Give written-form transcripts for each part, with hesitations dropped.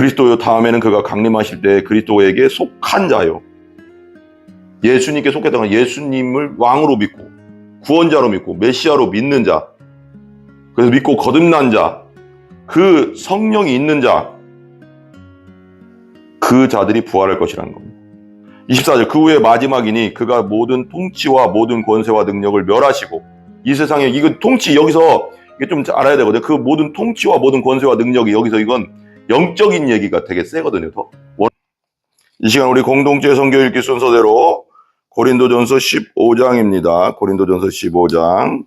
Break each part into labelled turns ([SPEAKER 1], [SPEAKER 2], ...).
[SPEAKER 1] 그리스도 다음에는 그가 강림하실 때 그리스도에게 속한 자요. 예수님께 속했던 예수님을 왕으로 믿고 구원자로 믿고 메시아로 믿는 자, 그래서 믿고 거듭난 자, 그 성령이 있는 자, 그 자들이 부활할 것이라는 겁니다. 24절, 그 후에 마지막이니 그가 모든 통치와 모든 권세와 능력을 멸하시고, 이 세상에 이거 통치, 여기서 이게 좀 알아야 되거든요. 그 모든 통치와 모든 권세와 능력이, 여기서 이건 영적인 얘기가 되게 세거든요. 더. 이 시간 우리 공동체 성경 읽기 순서대로 고린도전서 15장입니다. 고린도전서 15장.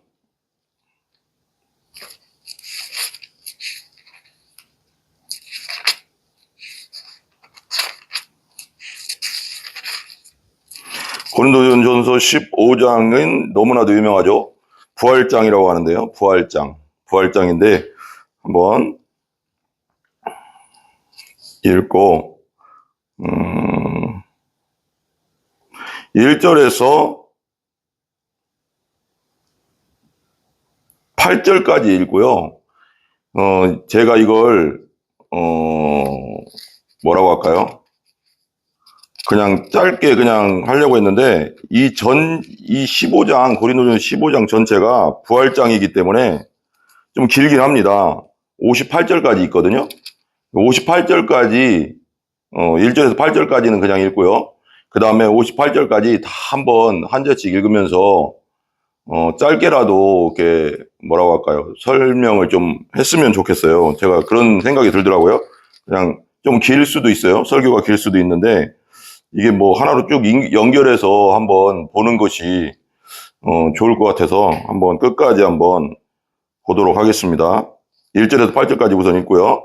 [SPEAKER 1] 고린도전서 15장은 너무나도 유명하죠. 부활장이라고 하는데요. 부활장인데 한번 읽고 1절에서 8절까지 읽고요. 제가 이걸 뭐라고 할까요? 그냥 짧게 그냥 하려고 했는데 이 15장, 고린도전서 15장 전체가 부활장이기 때문에 좀 길긴 합니다. 58절까지 있거든요. 58절까지 1절에서 8절까지는 그냥 읽고요. 그 다음에 58절까지 다 한번 한 절씩 읽으면서 짧게라도 이렇게 뭐라고 할까요? 설명을 좀 했으면 좋겠어요. 제가 그런 생각이 들더라고요. 그냥 좀 길 수도 있어요. 설교가 길 수도 있는데 이게 뭐 하나로 쭉 연결해서 한번 보는 것이 좋을 것 같아서 한번 끝까지 한번 보도록 하겠습니다. 1절에서 8절까지 우선 읽고요.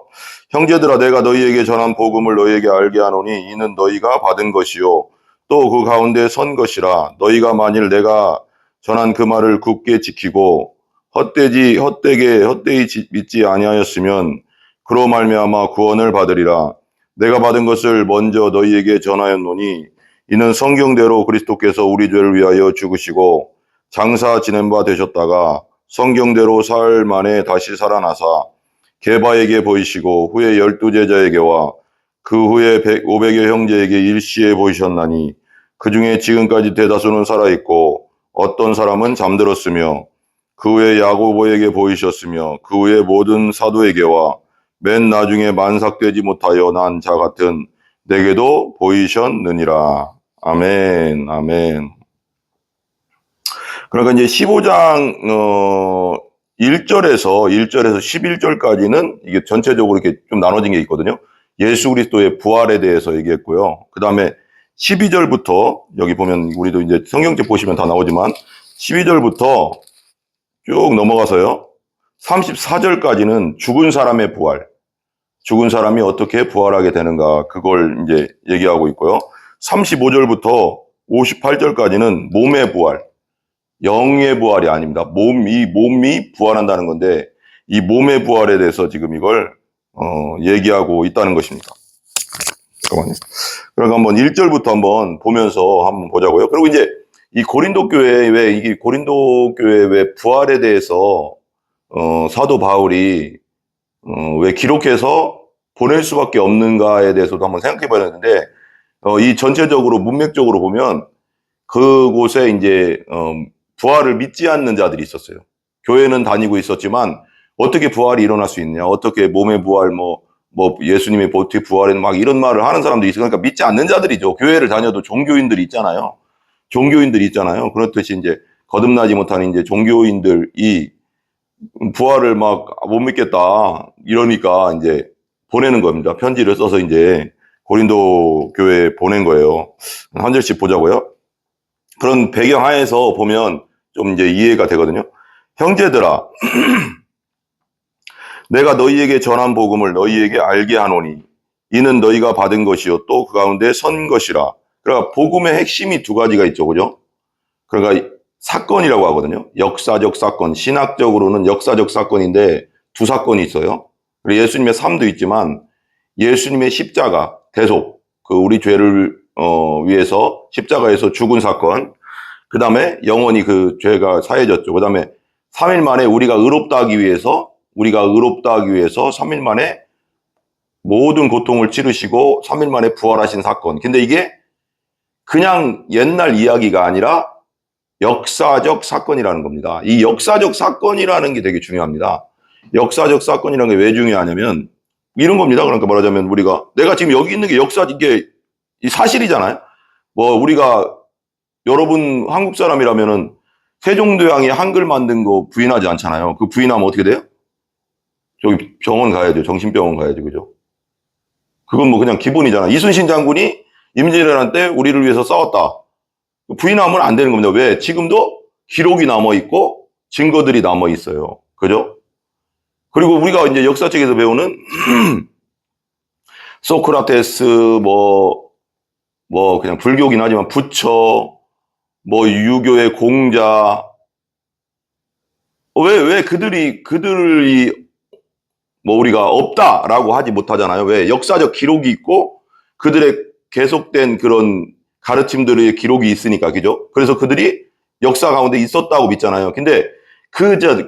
[SPEAKER 1] 형제들아, 내가 너희에게 전한 복음을 너희에게 알게 하노니 이는 너희가 받은 것이요 또 그 가운데 선 것이라. 너희가 만일 내가 전한 그 말을 굳게 지키고 헛되이 믿지 아니하였으면 그로 말미암아 구원을 받으리라. 내가 받은 것을 먼저 너희에게 전하였노니 이는 성경대로 그리스도께서 우리 죄를 위하여 죽으시고 장사 지낸 바 되셨다가 성경대로 사흘 만에 다시 살아나사 게바에게 보이시고 후에 12제자에게와 그 후에 500여 형제에게 일시에 보이셨나니 그 중에 지금까지 대다수는 살아있고 어떤 사람은 잠들었으며 그 후에 야고보에게 보이셨으며 그 후에 모든 사도에게와 맨 나중에 만삭되지 못하여 난 자 같은 내게도 보이셨느니라. 아멘, 아멘. 그러니까 이제 15장 1절에서 11절까지는 이게 전체적으로 이렇게 좀 나눠진 게 있거든요. 예수 그리스도의 부활에 대해서 얘기했고요. 그 다음에 12절부터 여기 보면 우리도 이제 성경책 보시면 다 나오지만 12절부터 쭉 넘어가서요. 34절까지는 죽은 사람의 부활, 죽은 사람이 어떻게 부활하게 되는가, 그걸 이제 얘기하고 있고요. 35절부터 58절까지는 몸의 부활, 영의 부활이 아닙니다. 몸이 부활한다는 건데 이 몸의 부활에 대해서 지금 이걸 얘기하고 있다는 것입니다. 잠깐만요. 그러니까 한번 1절부터 한번 보면서 한번 보자고요. 그리고 이제 이 고린도 교회 왜 부활에 대해서 사도 바울이 왜 기록해서 보낼 수밖에 없는가에 대해서도 한번 생각해 봐야 되는데 이 전체적으로 문맥적으로 보면 그곳에 이제 부활을 믿지 않는 자들이 있었어요. 교회는 다니고 있었지만 어떻게 부활이 일어날 수 있냐, 어떻게 몸의 부활, 뭐 예수님의 보티 부활에는 막 이런 말을 하는 사람들이 있어요. 그러니까 믿지 않는 자들이죠. 교회를 다녀도 종교인들이 있잖아요. 그렇듯이 이제 거듭나지 못하는 이제 종교인들이 부활을 막 못 믿겠다 이러니까 이제 보내는 겁니다. 편지를 써서 이제 고린도 교회에 보낸 거예요. 한 절씩 보자고요. 그런 배경 하에서 보면 좀 이제 이해가 되거든요. 형제들아, 내가 너희에게 전한 복음을 너희에게 알게 하노니 이는 너희가 받은 것이요 또 그 가운데 선 것이라. 그러니까 복음의 핵심이 두 가지가 있죠, 그죠? 그러니까 사건이라고 하거든요. 역사적 사건, 신학적으로는 역사적 사건인데 두 사건이 있어요. 그리고 예수님의 삶도 있지만 예수님의 십자가, 대속, 그 우리 죄를 위해서 십자가에서 죽은 사건, 그 다음에 영원히 그 죄가 사해졌죠. 그 다음에 3일 만에 우리가 의롭다 하기 위해서 3일 만에 모든 고통을 치르시고 3일 만에 부활하신 사건. 근데 이게 그냥 옛날 이야기가 아니라 역사적 사건이라는 겁니다. 이 역사적 사건이라는 게 되게 중요합니다. 역사적 사건이라는 게 왜 중요하냐면 이런 겁니다. 그러니까 말하자면 우리가 내가 지금 여기 있는 게 이게 사실이잖아요. 뭐 우리가 여러분 한국 사람이라면은 세종대왕이 한글 만든 거 부인하지 않잖아요. 그 부인하면 어떻게 돼요? 저기 병원 가야죠. 정신병원 가야죠. 그죠? 그건 뭐 그냥 기본이잖아. 이순신 장군이 임진왜란 때 우리를 위해서 싸웠다. 부인하면 안 되는 겁니다. 왜? 지금도 기록이 남아있고 증거들이 남아있어요. 그죠? 그리고 우리가 이제 역사책에서 배우는 소크라테스 그냥 불교긴 하지만 부처 유교의 공자 왜 그들이 우리가 없다라고 하지 못하잖아요. 왜? 역사적 기록이 있고 그들의 계속된 그런 가르침들의 기록이 있으니까, 그죠? 그래서 그들이 역사 가운데 있었다고 믿잖아요. 근데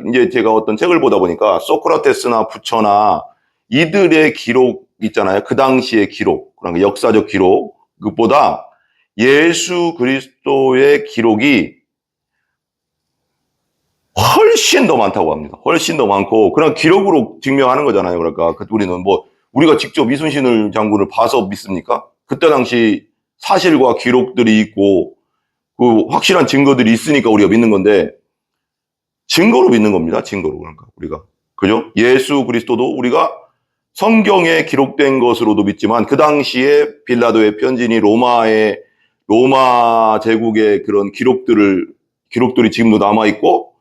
[SPEAKER 1] 이제 제가 어떤 책을 보다 보니까 소크라테스나 부처나 이들의 기록 있잖아요. 그 당시의 기록, 그러니까 역사적 기록, 그것보다 예수 그리스도의 기록이 훨씬 더 많다고 합니다. 훨씬 더 많고, 그런 기록으로 증명하는 거잖아요. 그러니까 우리는 우리가 직접 이순신 장군을 봐서 믿습니까? 그때 당시 사실과 기록들이 있고, 그 확실한 증거들이 있으니까 우리가 믿는 건데, 증거로 믿는 겁니다. 증거로. 그러니까 우리가. 그죠? 예수 그리스도도 우리가 성경에 기록된 것으로도 믿지만, 그 당시에 빌라도의 편지니 로마 제국의 그런 기록들이 지금도 남아있고,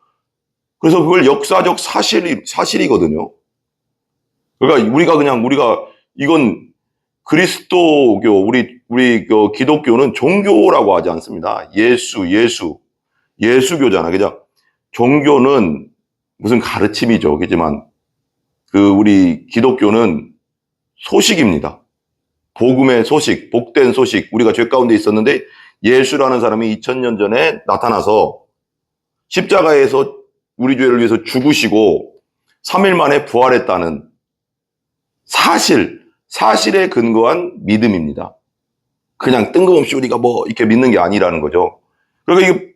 [SPEAKER 1] 그래서 그걸 역사적 사실이거든요. 그러니까 우리가 이건 그리스도교, 우리 그 기독교는 종교라고 하지 않습니다. 예수교잖아. 그죠? 종교는 무슨 가르침이죠. 그렇지만 우리 기독교는 소식입니다. 복음의 소식, 복된 소식. 우리가 죄 가운데 있었는데 예수라는 사람이 2000년 전에 나타나서 십자가에서 우리 죄를 위해서 죽으시고 3일 만에 부활했다는 사실에 근거한 믿음입니다. 그냥 뜬금없이 우리가 이렇게 믿는 게 아니라는 거죠. 그러니까 이게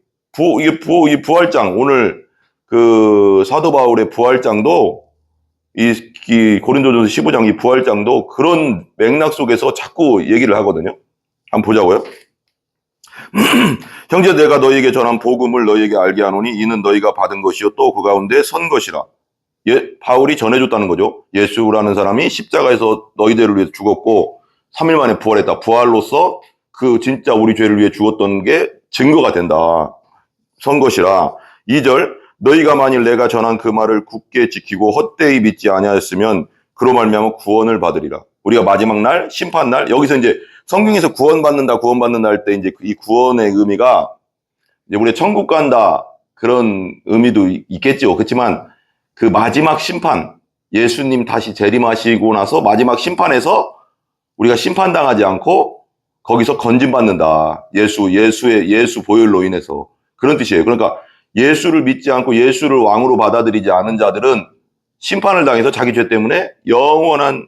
[SPEAKER 1] 부활장, 오늘 그 사도 바울의 부활장도 이 고린도전서 15장 이 부활장도 그런 맥락 속에서 자꾸 얘기를 하거든요. 한번 보자고요. 형제, 내가 너희에게 전한 복음을 너희에게 알게 하노니 이는 너희가 받은 것이요 또 그 가운데 선 것이라. 바울이 전해줬다는 거죠. 예수라는 사람이 십자가에서 너희들을 위해서 죽었고 3일 만에 부활했다. 부활로서 그 진짜 우리 죄를 위해 죽었던 게 증거가 된다. 선 것이라. 2절, 너희가 만일 내가 전한 그 말을 굳게 지키고 헛되이 믿지 아니하였으면 그로 말미암아 구원을 받으리라. 우리가 마지막 날, 심판날, 여기서 이제 성경에서 구원받는다 할 때 이제 이 구원의 의미가 이제 우리 천국 간다 그런 의미도 있겠죠. 그렇지만 그 마지막 심판, 예수님 다시 재림하시고 나서 마지막 심판에서 우리가 심판당하지 않고 거기서 건진받는다. 예수 보혈로 인해서. 그런 뜻이에요. 그러니까 예수를 믿지 않고 예수를 왕으로 받아들이지 않은 자들은 심판을 당해서 자기 죄 때문에 영원한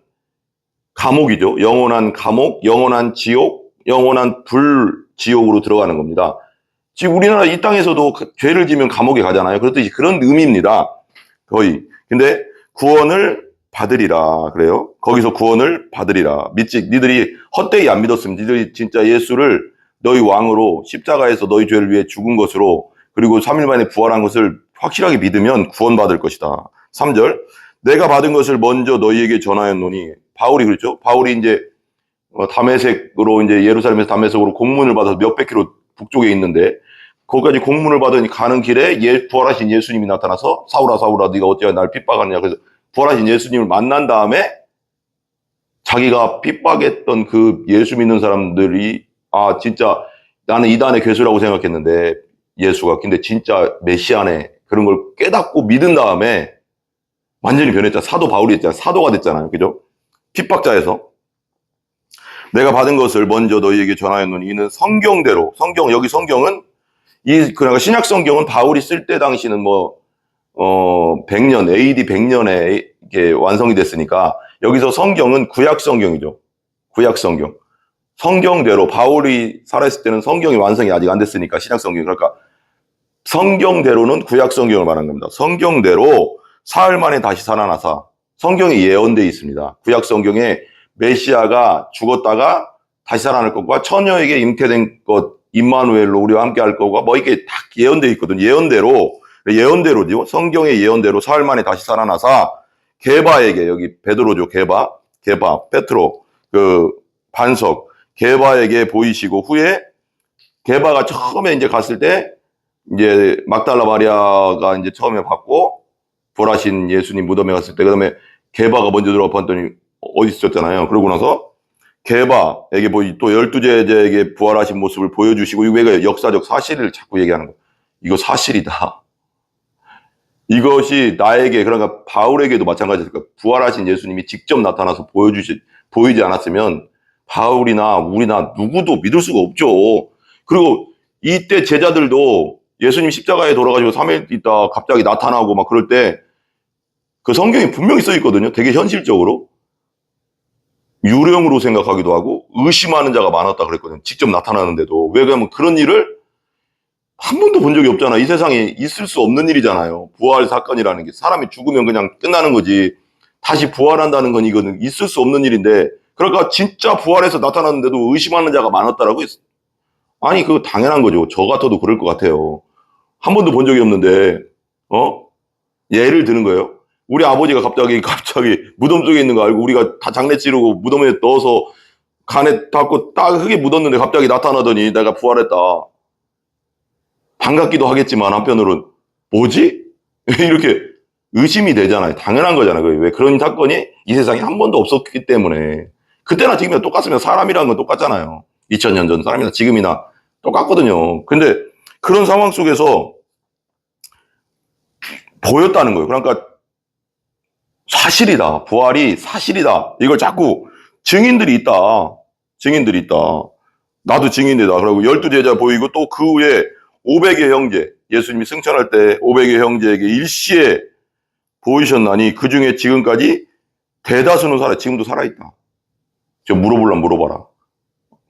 [SPEAKER 1] 감옥이죠. 영원한 감옥, 영원한 지옥, 영원한 불지옥으로 들어가는 겁니다. 지금 우리나라 이 땅에서도 죄를 지면 감옥에 가잖아요. 그렇듯이 그런 의미입니다. 거의. 근데 구원을 받으리라 그래요. 거기서 구원을 받으리라. 니들이 헛되이 안 믿었으면 니들이 진짜 예수를 너희 왕으로 십자가에서 너희 죄를 위해 죽은 것으로 그리고 3일 만에 부활한 것을 확실하게 믿으면 구원받을 것이다. 3절, 내가 받은 것을 먼저 너희에게 전하였노니. 바울이 그랬죠. 바울이 이제 다메섹으로 이제 예루살렘에서 다메섹으로 공문을 받아서 몇백 킬로 북쪽에 있는데 거기까지 공문을 받으니 가는 길에 부활하신 예수님이 나타나서 사울아 사울아 네가 어찌하여 날 핍박하느냐. 그래서 부활하신 예수님을 만난 다음에 자기가 핍박했던 그 예수 믿는 사람들이 진짜 나는 이단의 괴수라고 생각했는데 예수가 근데 진짜 메시아네 그런 걸 깨닫고 믿은 다음에 완전히 변했잖아. 사도 바울이 했잖아. 사도가 됐잖아요. 그죠? 핍박자에서 내가 받은 것을 먼저 너희에게 전하였노니 이는 성경대로 여기 성경은 그러니까 신약 성경은 바울이 쓸 때 당시는 100년 AD 100년에 이렇게 완성이 됐으니까 여기서 성경은 구약 성경이죠. 구약 성경. 성경대로 바울이 살아있을 때는 성경이 완성이 아직 안 됐으니까 신약 성경. 그러니까 성경대로는 구약 성경을 말하는 겁니다. 성경대로 사흘 만에 다시 살아나사 성경에 예언되어 있습니다. 구약 성경에 메시아가 죽었다가 다시 살아날 것과 처녀에게 잉태된 것, 임마누엘로 우리와 함께 할 것과 뭐 이게 딱 예언되어 있거든요. 예언대로죠. 성경의 예언대로 사흘 만에 다시 살아나사 게바에게, 여기 베드로죠. 게바, 페트로, 반석, 게바에게 보이시고 후에 게바가 처음에 이제 갔을 때 이제 막달라 마리아가 이제 처음에 봤고 부활하신 예수님 무덤에 갔을 때 그다음에 게바가 먼저 들어가 봤더니 어디 있었잖아요. 그러고 나서 게바에게 또 12제자에게 부활하신 모습을 보여주시고 이거 역사적 사실을 자꾸 얘기하는 거예요. 이거 사실이다. 이것이 나에게 그러니까 바울에게도 마찬가지일 거예요. 부활하신 예수님이 직접 나타나서 보이지 않았으면 바울이나 우리나 누구도 믿을 수가 없죠. 그리고 이때 제자들도 예수님 십자가에 돌아가시고 3일 있다 갑자기 나타나고 막 그럴 때 그 성경이 분명히 써 있거든요. 되게 현실적으로. 유령으로 생각하기도 하고 의심하는 자가 많았다 그랬거든요. 직접 나타나는데도. 왜 그러면 그런 일을 한 번도 본 적이 없잖아. 이 세상에 있을 수 없는 일이잖아요. 부활 사건이라는 게. 사람이 죽으면 그냥 끝나는 거지. 다시 부활한다는 건 이거는 있을 수 없는 일인데 그러니까 진짜 부활해서 나타났는데도 의심하는 자가 많았다라고 했어. 아니 그거 당연한 거죠. 저 같아도 그럴 것 같아요. 한 번도 본 적이 없는데 예를 드는 거예요. 우리 아버지가 갑자기 무덤 속에 있는 거 알고 우리가 다 장례 치르고 무덤에 넣어서 간에 닿고 딱 흙에 묻었는데 갑자기 나타나더니 내가 부활했다. 반갑기도 하겠지만 한편으로는 뭐지? 이렇게 의심이 되잖아요. 당연한 거잖아요. 왜 그런 사건이 이 세상에 한 번도 없었기 때문에. 그때나 지금이나 똑같으면 사람이라는 건 똑같잖아요. 2000년 전 사람이나 지금이나 똑같거든요. 근데 그런 상황 속에서 보였다는 거예요. 그러니까 사실이다. 부활이 사실이다. 이걸 자꾸 증인들이 있다. 나도 증인이다. 그리고 12제자 보이고 또 그 후에 500의 형제, 예수님이 승천할 때 500의 형제에게 일시에 보이셨나니 그 중에 지금까지 대다수는 지금도 살아있다. 저 물어봐라.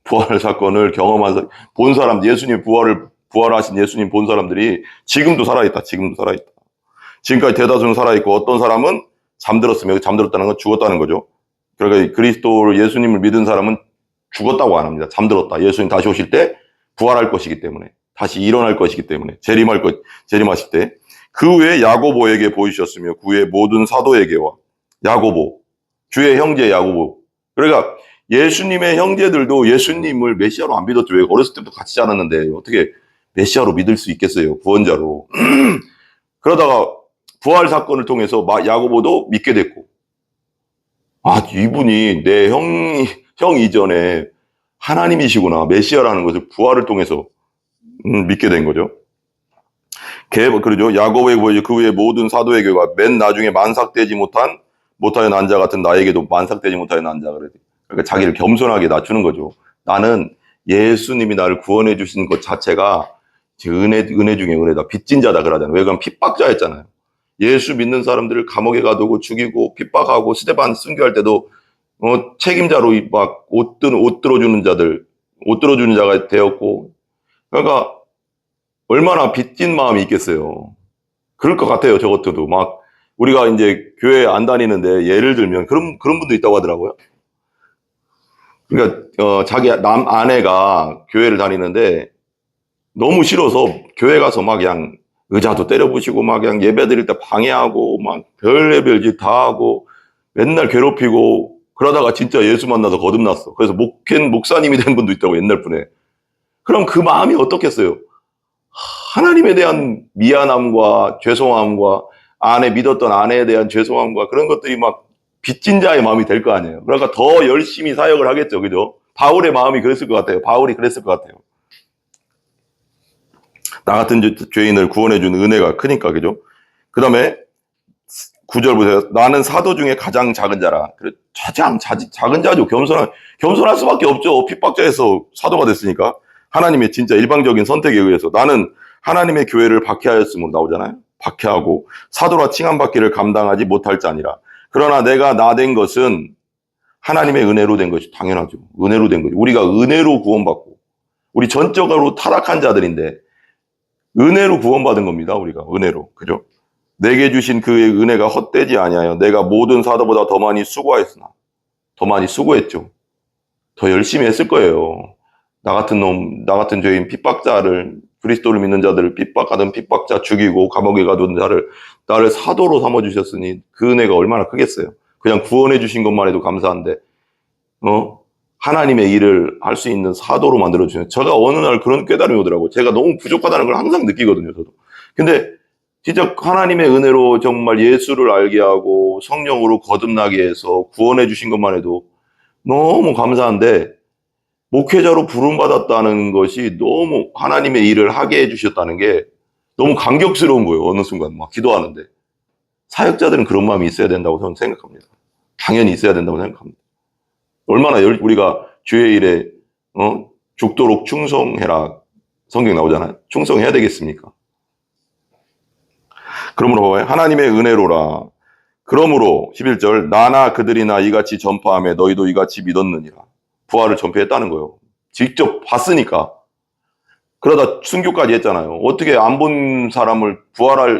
[SPEAKER 1] 부활 사건을 경험한, 본 사람, 예수님 부활하신 예수님 본 사람들이 지금도 살아있다. 지금까지 대다수는 살아있고 어떤 사람은 잠들었으면, 잠들었다는 건 죽었다는 거죠. 그러니까 그리스도를 예수님을 믿은 사람은 죽었다고 안 합니다. 잠들었다. 예수님 다시 오실 때 부활할 것이기 때문에, 다시 일어날 것이기 때문에, 재림하실 때. 그 후에 야고보에게 보이셨으며 그 후에 모든 사도에게와 야고보, 주의 형제 야고보. 그러니까 예수님의 형제들도 예수님을 메시아로 안 믿었죠. 왜? 어렸을 때부터 같이 자랐는데 어떻게 메시아로 믿을 수 있겠어요? 구원자로. 그러다가 부활 사건을 통해서 야고보도 믿게 됐고, 이분이 내 형 이전에 하나님이시구나, 메시아라는 것을 부활을 통해서 믿게 된 거죠. 그러죠. 야고보에게 보이죠. 그 후에 모든 사도에게와 맨 나중에 만삭되지 못하여 난 자 같은 나에게도 만삭되지 못하여 난 자. 그러니까 자기를 겸손하게 낮추는 거죠. 나는 예수님이 나를 구원해 주신 것 자체가 은혜 중에 은혜다. 빚진 자다 그러잖아요. 왜? 그럼 핍박자였잖아요. 예수 믿는 사람들을 감옥에 가두고 죽이고 핍박하고 스데반 순교할 때도 책임자로 막 옷 들어주는 자가 되었고, 그러니까 얼마나 빚진 마음이 있겠어요. 그럴 것 같아요. 저 같아도 막 우리가 이제 교회 안 다니는데 예를 들면 그런 분도 있다고 하더라고요. 그러니까 자기 아내가 교회를 다니는데 너무 싫어서 교회 가서 막 그냥 의자도 때려부시고 막 그냥 예배 드릴 때 방해하고 막 별의별 짓 다 하고 맨날 괴롭히고 그러다가 진짜 예수 만나서 거듭났어. 그래서 목사님이 된 분도 있다고, 옛날 분에. 그럼 그 마음이 어떻겠어요? 하나님에 대한 미안함과 죄송함과 믿었던 아내에 대한 죄송함과 그런 것들이 막 빚진 자의 마음이 될 거 아니에요. 그러니까 더 열심히 사역을 하겠죠. 그죠? 바울의 마음이 그랬을 것 같아요. 바울이 그랬을 것 같아요. 나 같은 죄인을 구원해주는 은혜가 크니까, 그죠? 그 다음에 9절 보세요. 나는 사도 중에 가장 작은 자라. 작은 자죠. 겸손할 수밖에 없죠. 핍박자에서 사도가 됐으니까. 하나님의 진짜 일방적인 선택에 의해서 나는 하나님의 교회를 박해하였음으로 나오잖아요. 박해하고 사도라 칭함받기를 감당하지 못할 자니라. 그러나 내가 나 된 것은 하나님의 은혜로 된 것이 당연하죠. 은혜로 된 거죠. 우리가 은혜로 구원받고, 우리 전적으로 타락한 자들인데 은혜로 구원받은 겁니다. 우리가 은혜로. 그죠? 내게 주신 그의 은혜가 헛되지 아니하여 내가 모든 사도보다 더 많이 수고하였으나, 더 많이 수고했죠. 더 열심히 했을 거예요. 나 같은 놈, 나 같은 죄인 핍박자를, 그리스도를 믿는 자들을 핍박하던 핍박자 죽이고 감옥에 가둔 자를 나를 사도로 삼아주셨으니 그 은혜가 얼마나 크겠어요. 그냥 구원해 주신 것만 해도 감사한데, 하나님의 일을 할 수 있는 사도로 만들어주세요. 제가 어느 날 그런 깨달음이 오더라고요. 제가 너무 부족하다는 걸 항상 느끼거든요, 저도. 근데 진짜 하나님의 은혜로 정말 예수를 알게 하고 성령으로 거듭나게 해서 구원해 주신 것만 해도 너무 감사한데, 목회자로 부름받았다는 것이 너무 하나님의 일을 하게 해주셨다는 게 너무 감격스러운 거예요. 어느 순간 막 기도하는데. 사역자들은 그런 마음이 있어야 된다고 저는 생각합니다. 당연히 있어야 된다고 생각합니다. 얼마나 우리가 주의 일에 죽도록 충성해라 성경 나오잖아요. 충성해야 되겠습니까? 그러므로 하나님의 은혜로라. 그러므로 11절 나나 그들이나 이같이 전파하며 너희도 이같이 믿었느니라. 부활을 전폐했다는 거예요. 직접 봤으니까. 그러다 순교까지 했잖아요. 어떻게 안 본 사람을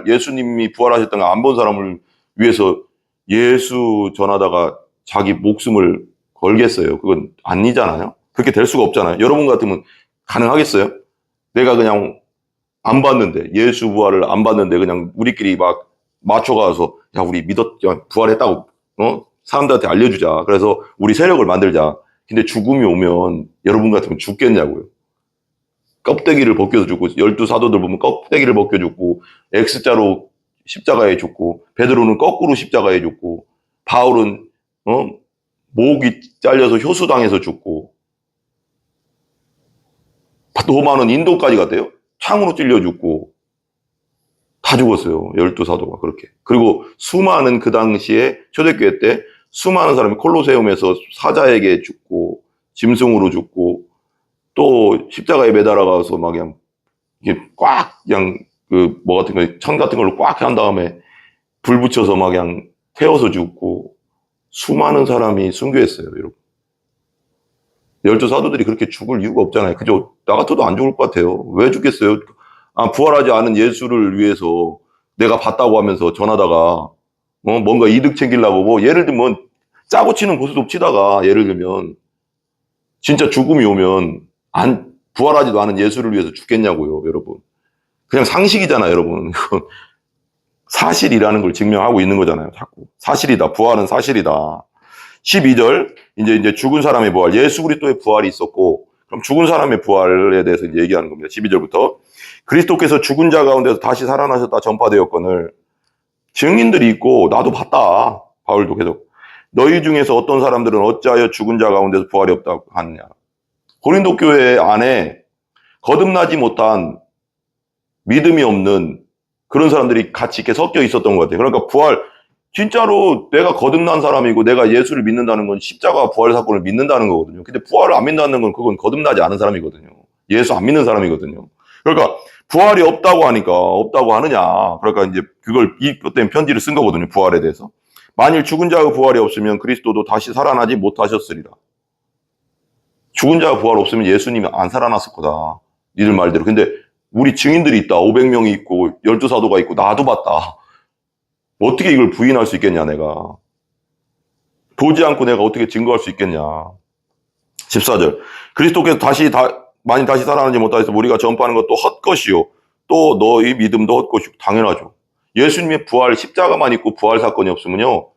[SPEAKER 1] 예수님이 부활하셨던 거 안 본 사람을 위해서 예수 전하다가 자기 목숨을 걸겠어요. 그건 아니잖아요. 그렇게 될 수가 없잖아요. 여러분 같으면 가능하겠어요? 내가 그냥 안 봤는데, 예수 부활을 안 봤는데 그냥 우리끼리 막 맞춰가서 야 우리 부활했다고 사람들한테 알려주자. 그래서 우리 세력을 만들자. 근데 죽음이 오면 여러분 같으면 죽겠냐고요. 껍데기를 벗겨서 죽고, 12사도들 보면 껍데기를 벗겨 죽고, X자로 십자가에 죽고, 베드로는 거꾸로 십자가에 죽고, 바울은 목이 잘려서 효수당해서 죽고, 로마는 인도까지 갔대요. 창으로 찔려 죽고 다 죽었어요. 12사도가 그렇게. 그리고 수많은 그 당시에 초대교회 때 수많은 사람이 콜로세움에서 사자에게 죽고 짐승으로 죽고 또 십자가에 매달아가서 막 그냥 이게 꽉 그냥 뭐 같은 거 천 같은 걸로 꽉 한 다음에 불 붙여서 막 그냥 태워서 죽고 수많은 사람이 순교했어요. 여러분. 12사도들이 그렇게 죽을 이유가 없잖아요. 그죠? 나 같아도 안 죽을 것 같아요. 왜 죽겠어요? 부활하지 않은 예수를 위해서 내가 봤다고 하면서 전하다가 뭔가 이득 챙기려고 뭐 예를 들면 짜고 치는 고스톱 치다가 예를 들면 진짜 죽음이 오면 부활하지도 않은 예수를 위해서 죽겠냐고요, 여러분. 그냥 상식이잖아요, 여러분. 사실이라는 걸 증명하고 있는 거잖아요, 자꾸. 사실이다. 부활은 사실이다. 12절, 이제 죽은 사람의 부활, 예수 그리스도의 부활이 있었고, 그럼 죽은 사람의 부활에 대해서 이제 얘기하는 겁니다. 12절부터. 그리스도께서 죽은 자 가운데서 다시 살아나셨다 전파되었거늘 증인들이 있고, 나도 봤다. 바울도 계속. 너희 중에서 어떤 사람들은 어찌하여 죽은 자 가운데서 부활이 없다고 하느냐. 고린도 교회 안에 거듭나지 못한 믿음이 없는 그런 사람들이 같이 이렇게 섞여 있었던 것 같아요. 그러니까 부활, 진짜로 내가 거듭난 사람이고 내가 예수를 믿는다는 건 십자가 부활 사건을 믿는다는 거거든요. 근데 부활을 안 믿는다는 건 그건 거듭나지 않은 사람이거든요. 예수 안 믿는 사람이거든요. 그러니까 부활이 없다고 하니까 없다고 하느냐. 그러니까 이제 그걸 이것 때문에 편지를 쓴 거거든요. 부활에 대해서. 만일 죽은 자의 부활이 없으면 그리스도도 다시 살아나지 못하셨으리라. 죽은 자가 부활 없으면 예수님이 안 살아났을 거다. 니들 말대로. 근데 우리 증인들이 있다. 500명이 있고 12사도가 있고 나도 봤다. 어떻게 이걸 부인할 수 있겠냐, 내가. 보지 않고 내가 어떻게 증거할 수 있겠냐. 14절. 그리스도께서 만일 다시 살아나지 못하여서 우리가 전파하는 것도 헛것이요. 또 너희 믿음도 헛것이고. 당연하죠. 예수님의 부활, 십자가만 있고 부활 사건이 없으면요.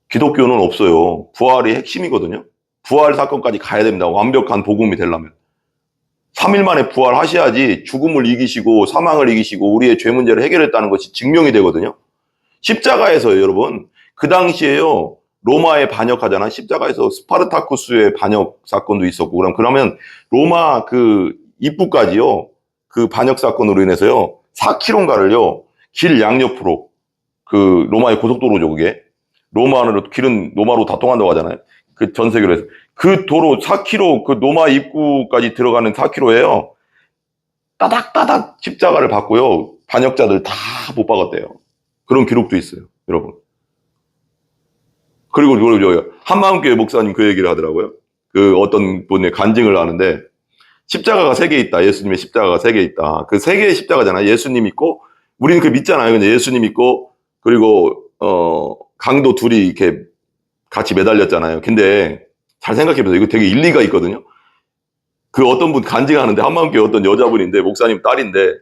[SPEAKER 1] 기독교는 없어요. 부활이 핵심이거든요. 부활 사건까지 가야 됩니다. 완벽한 복음이 되려면. 3일 만에 부활하셔야지 죽음을 이기시고 사망을 이기시고 우리의 죄 문제를 해결했다는 것이 증명이 되거든요. 십자가에서요, 여러분. 그 당시에요, 로마에 반역하잖아. 십자가에서 스파르타쿠스의 반역 사건도 있었고, 그러면 로마 그 입구까지요, 그 반역 사건으로 인해서요, 4km인가를요, 길 양옆으로, 그 로마의 고속도로죠, 그게. 길은 로마로 다 통한다고 하잖아요. 그 전 세계로 해서. 그 도로 4km, 그 로마 입구까지 들어가는 4km에요, 따닥따닥 십자가를 받고요, 반역자들 다 못 박았대요. 그런 기록도 있어요, 여러분. 그리고 한마음교회 목사님 그 얘기를 하더라고요. 그 어떤 분의 간증을 하는데 십자가가 3개 있다. 예수님의 십자가가 3개 있다. 그 3개의 십자가잖아요. 예수님 있고 우리는 그 믿잖아요. 근데 예수님 있고 그리고 강도 둘이 이렇게 같이 매달렸잖아요. 근데 잘 생각해보세요. 이거 되게 일리가 있거든요. 그 어떤 분 간증하는데 한마음교회 어떤 여자분인데 목사님 딸인데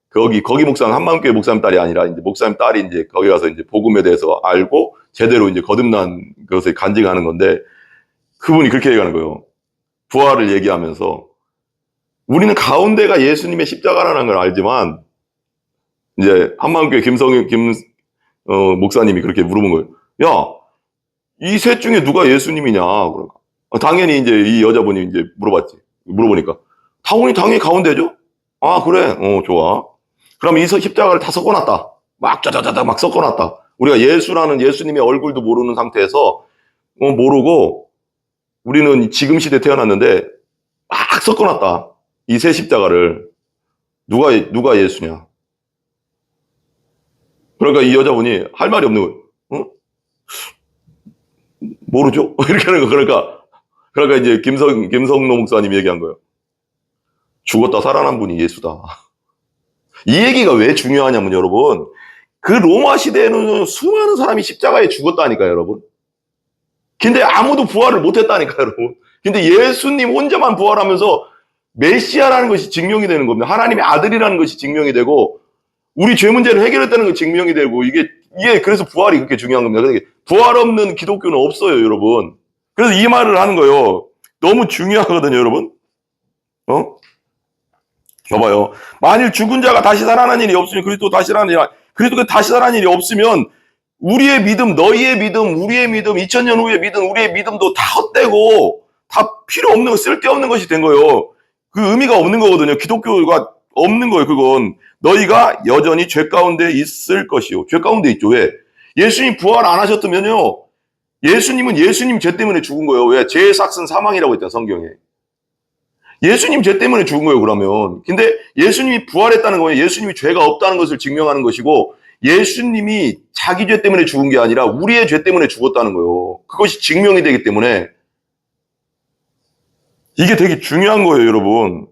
[SPEAKER 1] 거기 목사는 한마음교회 목사님 딸이 아니라 이제 목사님 딸이 이제 거기 가서 이제 복음에 대해서 알고 제대로 이제 거듭난 것을 간증하는 건데 그분이 그렇게 얘기하는 거예요. 부활을 얘기하면서 우리는 가운데가 예수님의 십자가라는 걸 알지만 이제 한마음교회 목사님이 그렇게 물어본 거예요. 야, 이 셋 중에 누가 예수님이냐? 그러니까 당연히 이제 이 여자분이 이제 물어보니까 당연히 가운데죠. 아 그래, 좋아. 그럼 이 십자가를 다 섞어놨다. 막 짜자자자 막 섞어놨다. 우리가 예수님의 얼굴도 모르는 상태에서 모르고 우리는 지금 시대에 태어났는데 막 섞어놨다. 이 세 십자가를 누가 예수냐? 그러니까 이 여자분이 할 말이 없는 거예요. 모르죠? 이렇게 하는 거. 그러니까 이제 김성노 목사님이 얘기한 거예요. 죽었다 살아난 분이 예수다. 이 얘기가 왜 중요하냐면 여러분, 그 로마 시대에는 수많은 사람이 십자가에 죽었다니까요, 여러분. 근데 아무도 부활을 못했다니까요, 여러분. 근데 예수님 혼자만 부활하면서 메시아라는 것이 증명이 되는 겁니다. 하나님의 아들이라는 것이 증명이 되고 우리 죄 문제를 해결했다는 것이 증명이 되고 이게 그래서 부활이 그렇게 중요한 겁니다. 그러니까 부활 없는 기독교는 없어요, 여러분. 그래서 이 말을 하는 거예요. 너무 중요하거든요, 여러분. 봐봐요. 만일 죽은 자가 다시 살아난 일이 없으면 그리스도 다시 살아난 일이 그리스도가 다시 살아난 일이 없으면 우리의 믿음, 너희의 믿음, 우리의 믿음, 2000년 후의 믿음, 우리의 믿음도 다 헛되고 다 필요 없는 거, 쓸데없는 것이 된 거예요. 그 의미가 없는 거거든요. 기독교가 없는 거예요. 그건 너희가 여전히 죄 가운데 있을 것이요. 죄 가운데 있죠. 왜? 예수님 부활 안 하셨다면요. 예수님은 예수님 죄 때문에 죽은 거예요. 왜? 죄의 삭은 사망이라고 했잖아, 성경에. 예수님 죄 때문에 죽은 거예요, 그러면. 근데 예수님이 부활했다는 거예요. 예수님이 죄가 없다는 것을 증명하는 것이고 예수님이 자기 죄 때문에 죽은 게 아니라 우리의 죄 때문에 죽었다는 거예요. 그것이 증명이 되기 때문에 이게 되게 중요한 거예요, 여러분.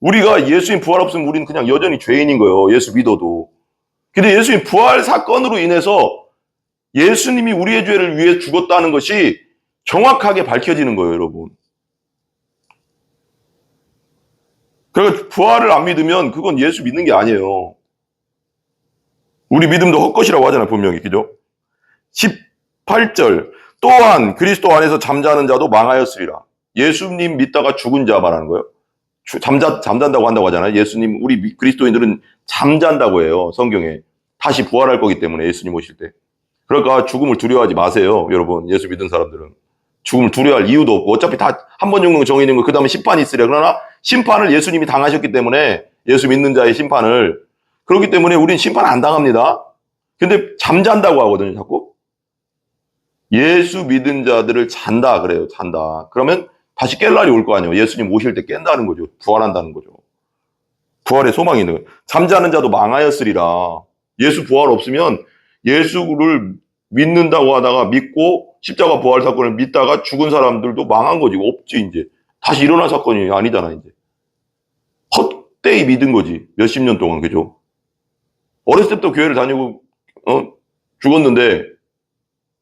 [SPEAKER 1] 우리가 예수님 부활 없으면 우리는 그냥 여전히 죄인인 거예요. 예수 믿어도. 근데 예수님 부활 사건으로 인해서 예수님이 우리의 죄를 위해 죽었다는 것이 정확하게 밝혀지는 거예요, 여러분. 그러니까 부활을 안 믿으면 그건 예수 믿는 게 아니에요. 우리 믿음도 헛것이라고 하잖아요, 분명히. 그죠? 18절. 또한 그리스도 안에서 잠자는 자도 망하였으리라. 예수님 믿다가 죽은 자 말하는 거예요. 잠잔다고 한다고 하잖아요. 예수님, 우리 그리스도인들은 잠잔다고 해요, 성경에. 다시 부활할 거기 때문에, 예수님 오실 때. 그러니까 죽음을 두려워하지 마세요, 여러분. 예수 믿은 사람들은. 죽음을 두려워할 이유도 없고, 어차피 다 한 번 죽는 거 정해진 거, 그 다음에 심판이 있으려. 그러나 심판을 예수님이 당하셨기 때문에, 예수 믿는 자의 심판을. 그렇기 때문에 우린 심판 안 당합니다. 근데 잠잔다고 하거든요, 자꾸. 예수 믿은 자들을 잔다, 그래요, 잔다. 그러면 다시 깰 날이 올 거 아니에요. 예수님 오실 때 깬다는 거죠. 부활한다는 거죠. 부활의 소망이 있는 거예요. 잠자는 자도 망하였으리라. 예수 부활 없으면 예수를 믿는다고 하다가 믿고 십자가 부활 사건을 믿다가 죽은 사람들도 망한 거지. 없지, 이제. 다시 일어날 사건이 아니잖아, 이제. 헛되이 믿은 거지. 몇십 년 동안, 그죠? 어렸을 때부터 교회를 다니고, 죽었는데,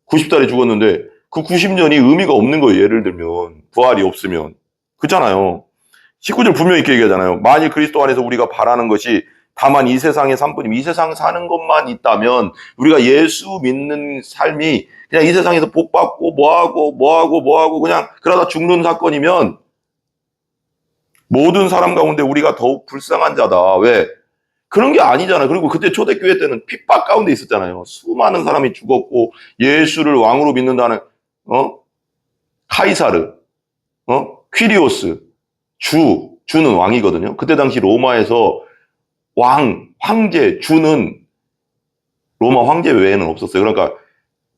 [SPEAKER 1] 90달에 죽었는데, 그 90년이 의미가 없는 거예요. 예를 들면 부활이 없으면. 그렇잖아요. 19절 분명히 이렇게 얘기하잖아요. 만일 그리스도 안에서 우리가 바라는 것이 다만 이 세상의 삶뿐이면, 이 세상 사는 것만 있다면 우리가 예수 믿는 삶이 그냥 이 세상에서 복 받고 뭐하고 그냥 그러다 죽는 사건이면 모든 사람 가운데 우리가 더욱 불쌍한 자다. 왜? 그런 게 아니잖아요. 그리고 그때 초대교회 때는 핍박 가운데 있었잖아요. 수많은 사람이 죽었고 예수를 왕으로 믿는다는 카이사르, 퀴리오스, 주는 왕이거든요. 그때 당시 로마에서 황제, 주는 로마 황제 외에는 없었어요. 그러니까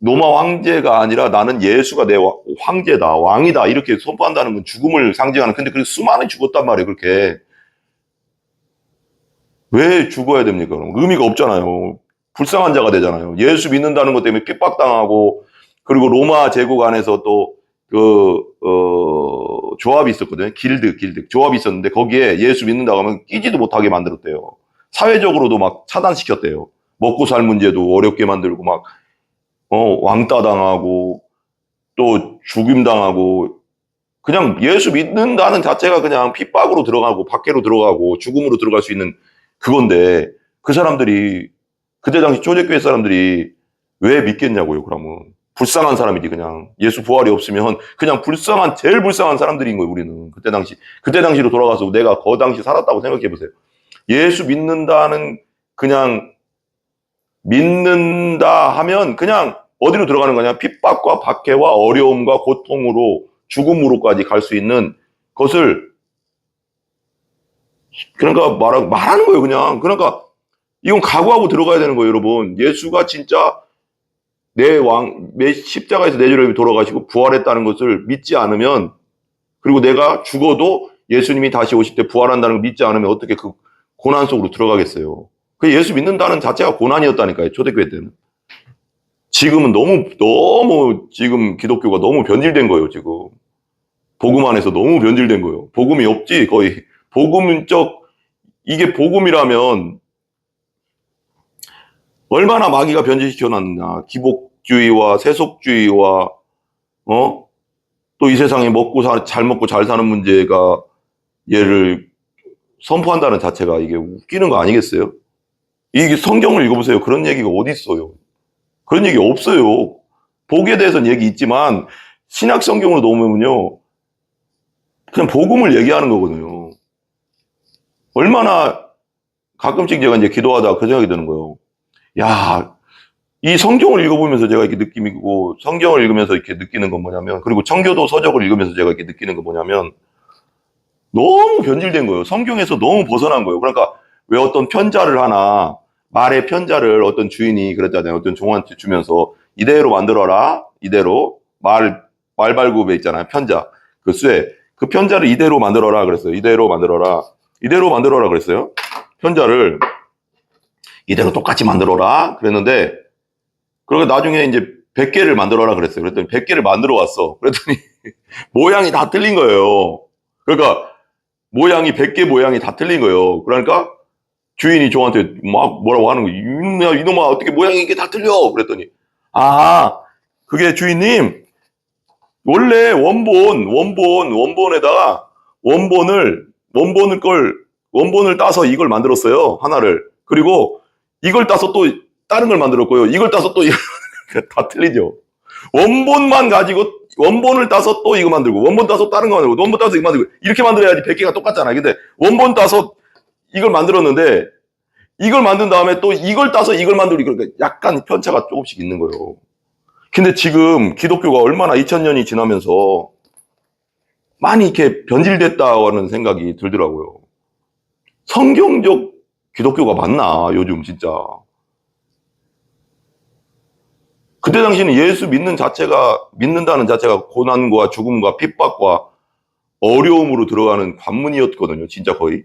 [SPEAKER 1] 로마 황제가 아니라 나는 예수가 내 황제다, 왕이다 이렇게 선포한다는 건 죽음을 상징하는. 근데 그래서 수많이 죽었단 말이에요. 그렇게. 왜 죽어야 됩니까? 의미가 없잖아요. 불쌍한 자가 되잖아요. 예수 믿는다는 것 때문에 핍박당하고 그리고 로마 제국 안에서 또 조합이 있었거든요. 길드. 조합이 있었는데 거기에 예수 믿는다고 하면 끼지도 못하게 만들었대요. 사회적으로도 막 차단시켰대요. 먹고 살 문제도 어렵게 만들고 막, 왕따 당하고 또 죽임 당하고 그냥 예수 믿는다는 자체가 그냥 핍박으로 들어가고 밖으로 들어가고 죽음으로 들어갈 수 있는 그건데 그 사람들이 그때 당시 초대교회 사람들이 왜 믿겠냐고요, 그러면. 불쌍한 사람이지, 그냥. 예수 부활이 없으면 그냥 제일 불쌍한 사람들인 거예요, 우리는. 그때 당시로 돌아가서 내가 그 당시 살았다고 생각해 보세요. 예수 믿는다는, 그냥, 믿는다 하면 그냥 어디로 들어가는 거냐? 핍박과 박해와 어려움과 고통으로 죽음으로까지 갈 수 있는 것을, 그러니까 말하는 거예요, 그냥. 그러니까 이건 각오하고 들어가야 되는 거예요, 여러분. 예수가 진짜 십자가에서 내 죄를 돌아가시고 부활했다는 것을 믿지 않으면, 그리고 내가 죽어도 예수님이 다시 오실 때 부활한다는 걸 믿지 않으면 어떻게 그 고난 속으로 들어가겠어요. 그 예수 믿는다는 자체가 고난이었다니까요, 초대교회 때는. 지금은 너무 지금 기독교가 너무 변질된 거예요, 지금. 복음 안에서 너무 변질된 거예요. 복음이 없지, 거의. 이게 복음이라면 얼마나 마귀가 변질시켜놨느냐. 기복주의와 세속주의와, 또 이 세상에 잘 먹고 잘 사는 문제가 얘를 선포한다는 자체가 이게 웃기는 거 아니겠어요? 이게 성경을 읽어보세요. 그런 얘기가 어디 있어요? 그런 얘기 없어요. 복에 대해서는 얘기 있지만 신약 성경으로 놓으면요, 그냥 복음을 얘기하는 거거든요. 얼마나 가끔씩 제가 이제 기도하다가 그 생각이 드는 거예요. 야, 이 성경을 읽어보면서 제가 이렇게 느끼고, 성경을 읽으면서 이렇게 느끼는 건 뭐냐면, 그리고 청교도 서적을 읽으면서 제가 이렇게 느끼는 건 뭐냐면, 너무 변질된 거예요. 성경에서 너무 벗어난 거예요. 그러니까 왜 어떤 편자를 하나, 말의 편자를 어떤 주인이 그랬잖아요. 어떤 종한테 주면서 이대로 만들어라. 이대로 말발굽에 있잖아요. 편자. 그 쇠. 그 편자를 이대로 만들어라 그랬어요. 이대로 만들어라. 이대로 만들어라 그랬어요. 편자를 이대로 똑같이 만들어라 그랬는데, 그러고 나중에 이제 100개를 만들어라 그랬어요. 그랬더니 100개를 만들어 왔어. 그랬더니 모양이 다 틀린 거예요. 그러니까 100개 모양이 다 틀린 거예요. 그러니까 주인이 저한테 막 뭐라고 하는 거예요. 이놈아, 어떻게 모양이 이게 다 틀려? 그랬더니, 그게 주인님, 원래 원본에다가 원본을 따서 이걸 만들었어요. 하나를. 그리고 이걸 따서 또 다른 걸 만들었고요. 이걸 따서 또 다 틀리죠. 원본을 따서 또 이거 만들고, 원본 따서 다른 거 만들고, 원본 따서 이거 만들고, 이렇게 만들어야지 100개가 똑같잖아요. 근데 원본 따서 이걸 만들었는데, 이걸 만든 다음에 또 이걸 따서 이걸 만들고, 그러니까 약간 편차가 조금씩 있는 거예요. 근데 지금 기독교가 얼마나 2000년이 지나면서 많이 이렇게 변질됐다는 생각이 들더라고요. 성경적 기독교가 맞나, 요즘 진짜. 그때 당시는 예수 믿는다는 자체가 고난과 죽음과 핍박과 어려움으로 들어가는 관문이었거든요, 진짜 거의.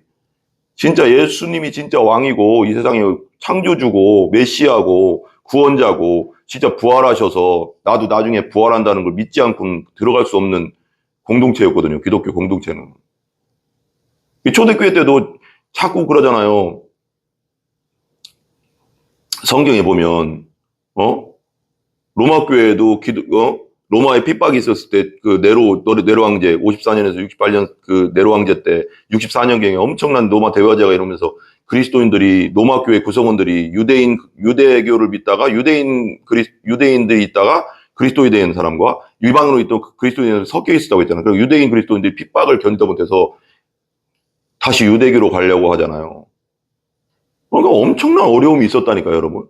[SPEAKER 1] 진짜 예수님이 진짜 왕이고, 이 세상에 창조주고, 메시아고, 구원자고, 진짜 부활하셔서, 나도 나중에 부활한다는 걸 믿지 않고는 들어갈 수 없는 공동체였거든요, 기독교 공동체는. 초대교회 때도 자꾸 그러잖아요. 성경에 보면, 로마 교회에도 로마에 핍박이 있었을 때 그 네로 황제 54년에서 68년 그 네로 황제 때 64년경에 엄청난 로마 대화제가 이러면서 그리스도인들이 로마 교회 구성원들이 유대교를 믿다가 유대인들이 있다가 그리스도에 대한 사람과 이방으로 있던 그리스도인들 섞여 있었다고 했잖아요. 그리고 유대인 그리스도인들이 핍박을 견디다 못해서 다시 유대교로 가려고 하잖아요. 그러니까 엄청난 어려움이 있었다니까요, 여러분.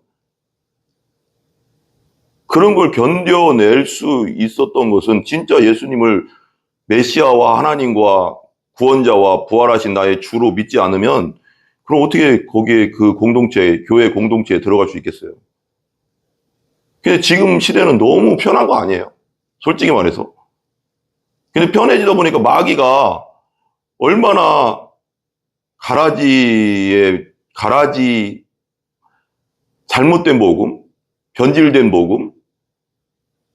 [SPEAKER 1] 그런 걸 견뎌낼 수 있었던 것은 진짜 예수님을 메시아와 하나님과 구원자와 부활하신 나의 주로 믿지 않으면, 그럼 어떻게 거기에 그 교회 공동체에 들어갈 수 있겠어요? 근데 지금 시대는 너무 편한 거 아니에요? 솔직히 말해서. 근데 편해지다 보니까 마귀가 얼마나 가라지 잘못된 복음, 변질된 복음,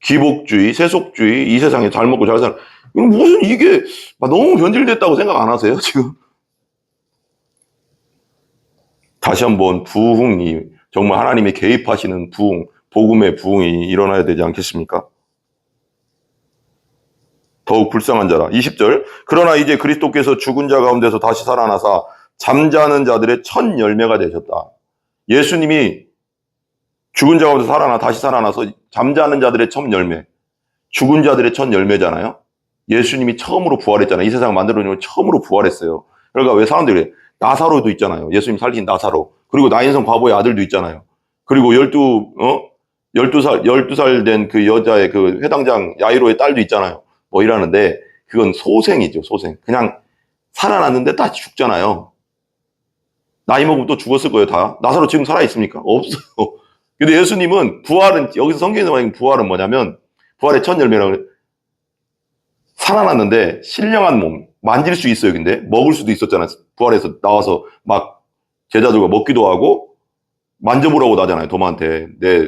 [SPEAKER 1] 기복주의, 세속주의, 이 세상에 잘 먹고 잘 사는, 무슨 이게 너무 변질됐다고 생각 안 하세요, 지금? 다시 한번 부흥이, 정말 하나님이 개입하시는 부흥, 복음의 부흥이 일어나야 되지 않겠습니까? 더욱 불쌍한 자라. 20절. 그러나 이제 그리스도께서 죽은 자 가운데서 다시 살아나사 잠자는 자들의 첫 열매가 되셨다. 예수님이 죽은 자 가운데서 다시 살아나서 잠자는 자들의 첫 열매. 죽은 자들의 첫 열매잖아요. 예수님이 처음으로 부활했잖아요. 이 세상을 만들어내고 처음으로 부활했어요. 그러니까 왜 사람들이 나사로도 있잖아요. 예수님 살리신 나사로. 그리고 나인성 과부의 아들도 있잖아요. 그리고 12살 된 그 여자의 그 회당장 야이로의 딸도 있잖아요. 뭐 이러는데 그건 소생이죠, 소생. 그냥 살아났는데 다시 죽잖아요. 나이 먹으면 또 죽었을 거예요, 다. 나사로 지금 살아있습니까? 없어요. 근데 예수님은 부활은, 여기서 성경에서 말하는 부활은 뭐냐면, 부활의 첫 열매라고 그래요. 살아났는데 신령한 몸, 만질 수 있어요. 근데 먹을 수도 있었잖아요. 부활해서 나와서 막 제자들과 먹기도 하고 만져보라고 나잖아요. 도마한테 내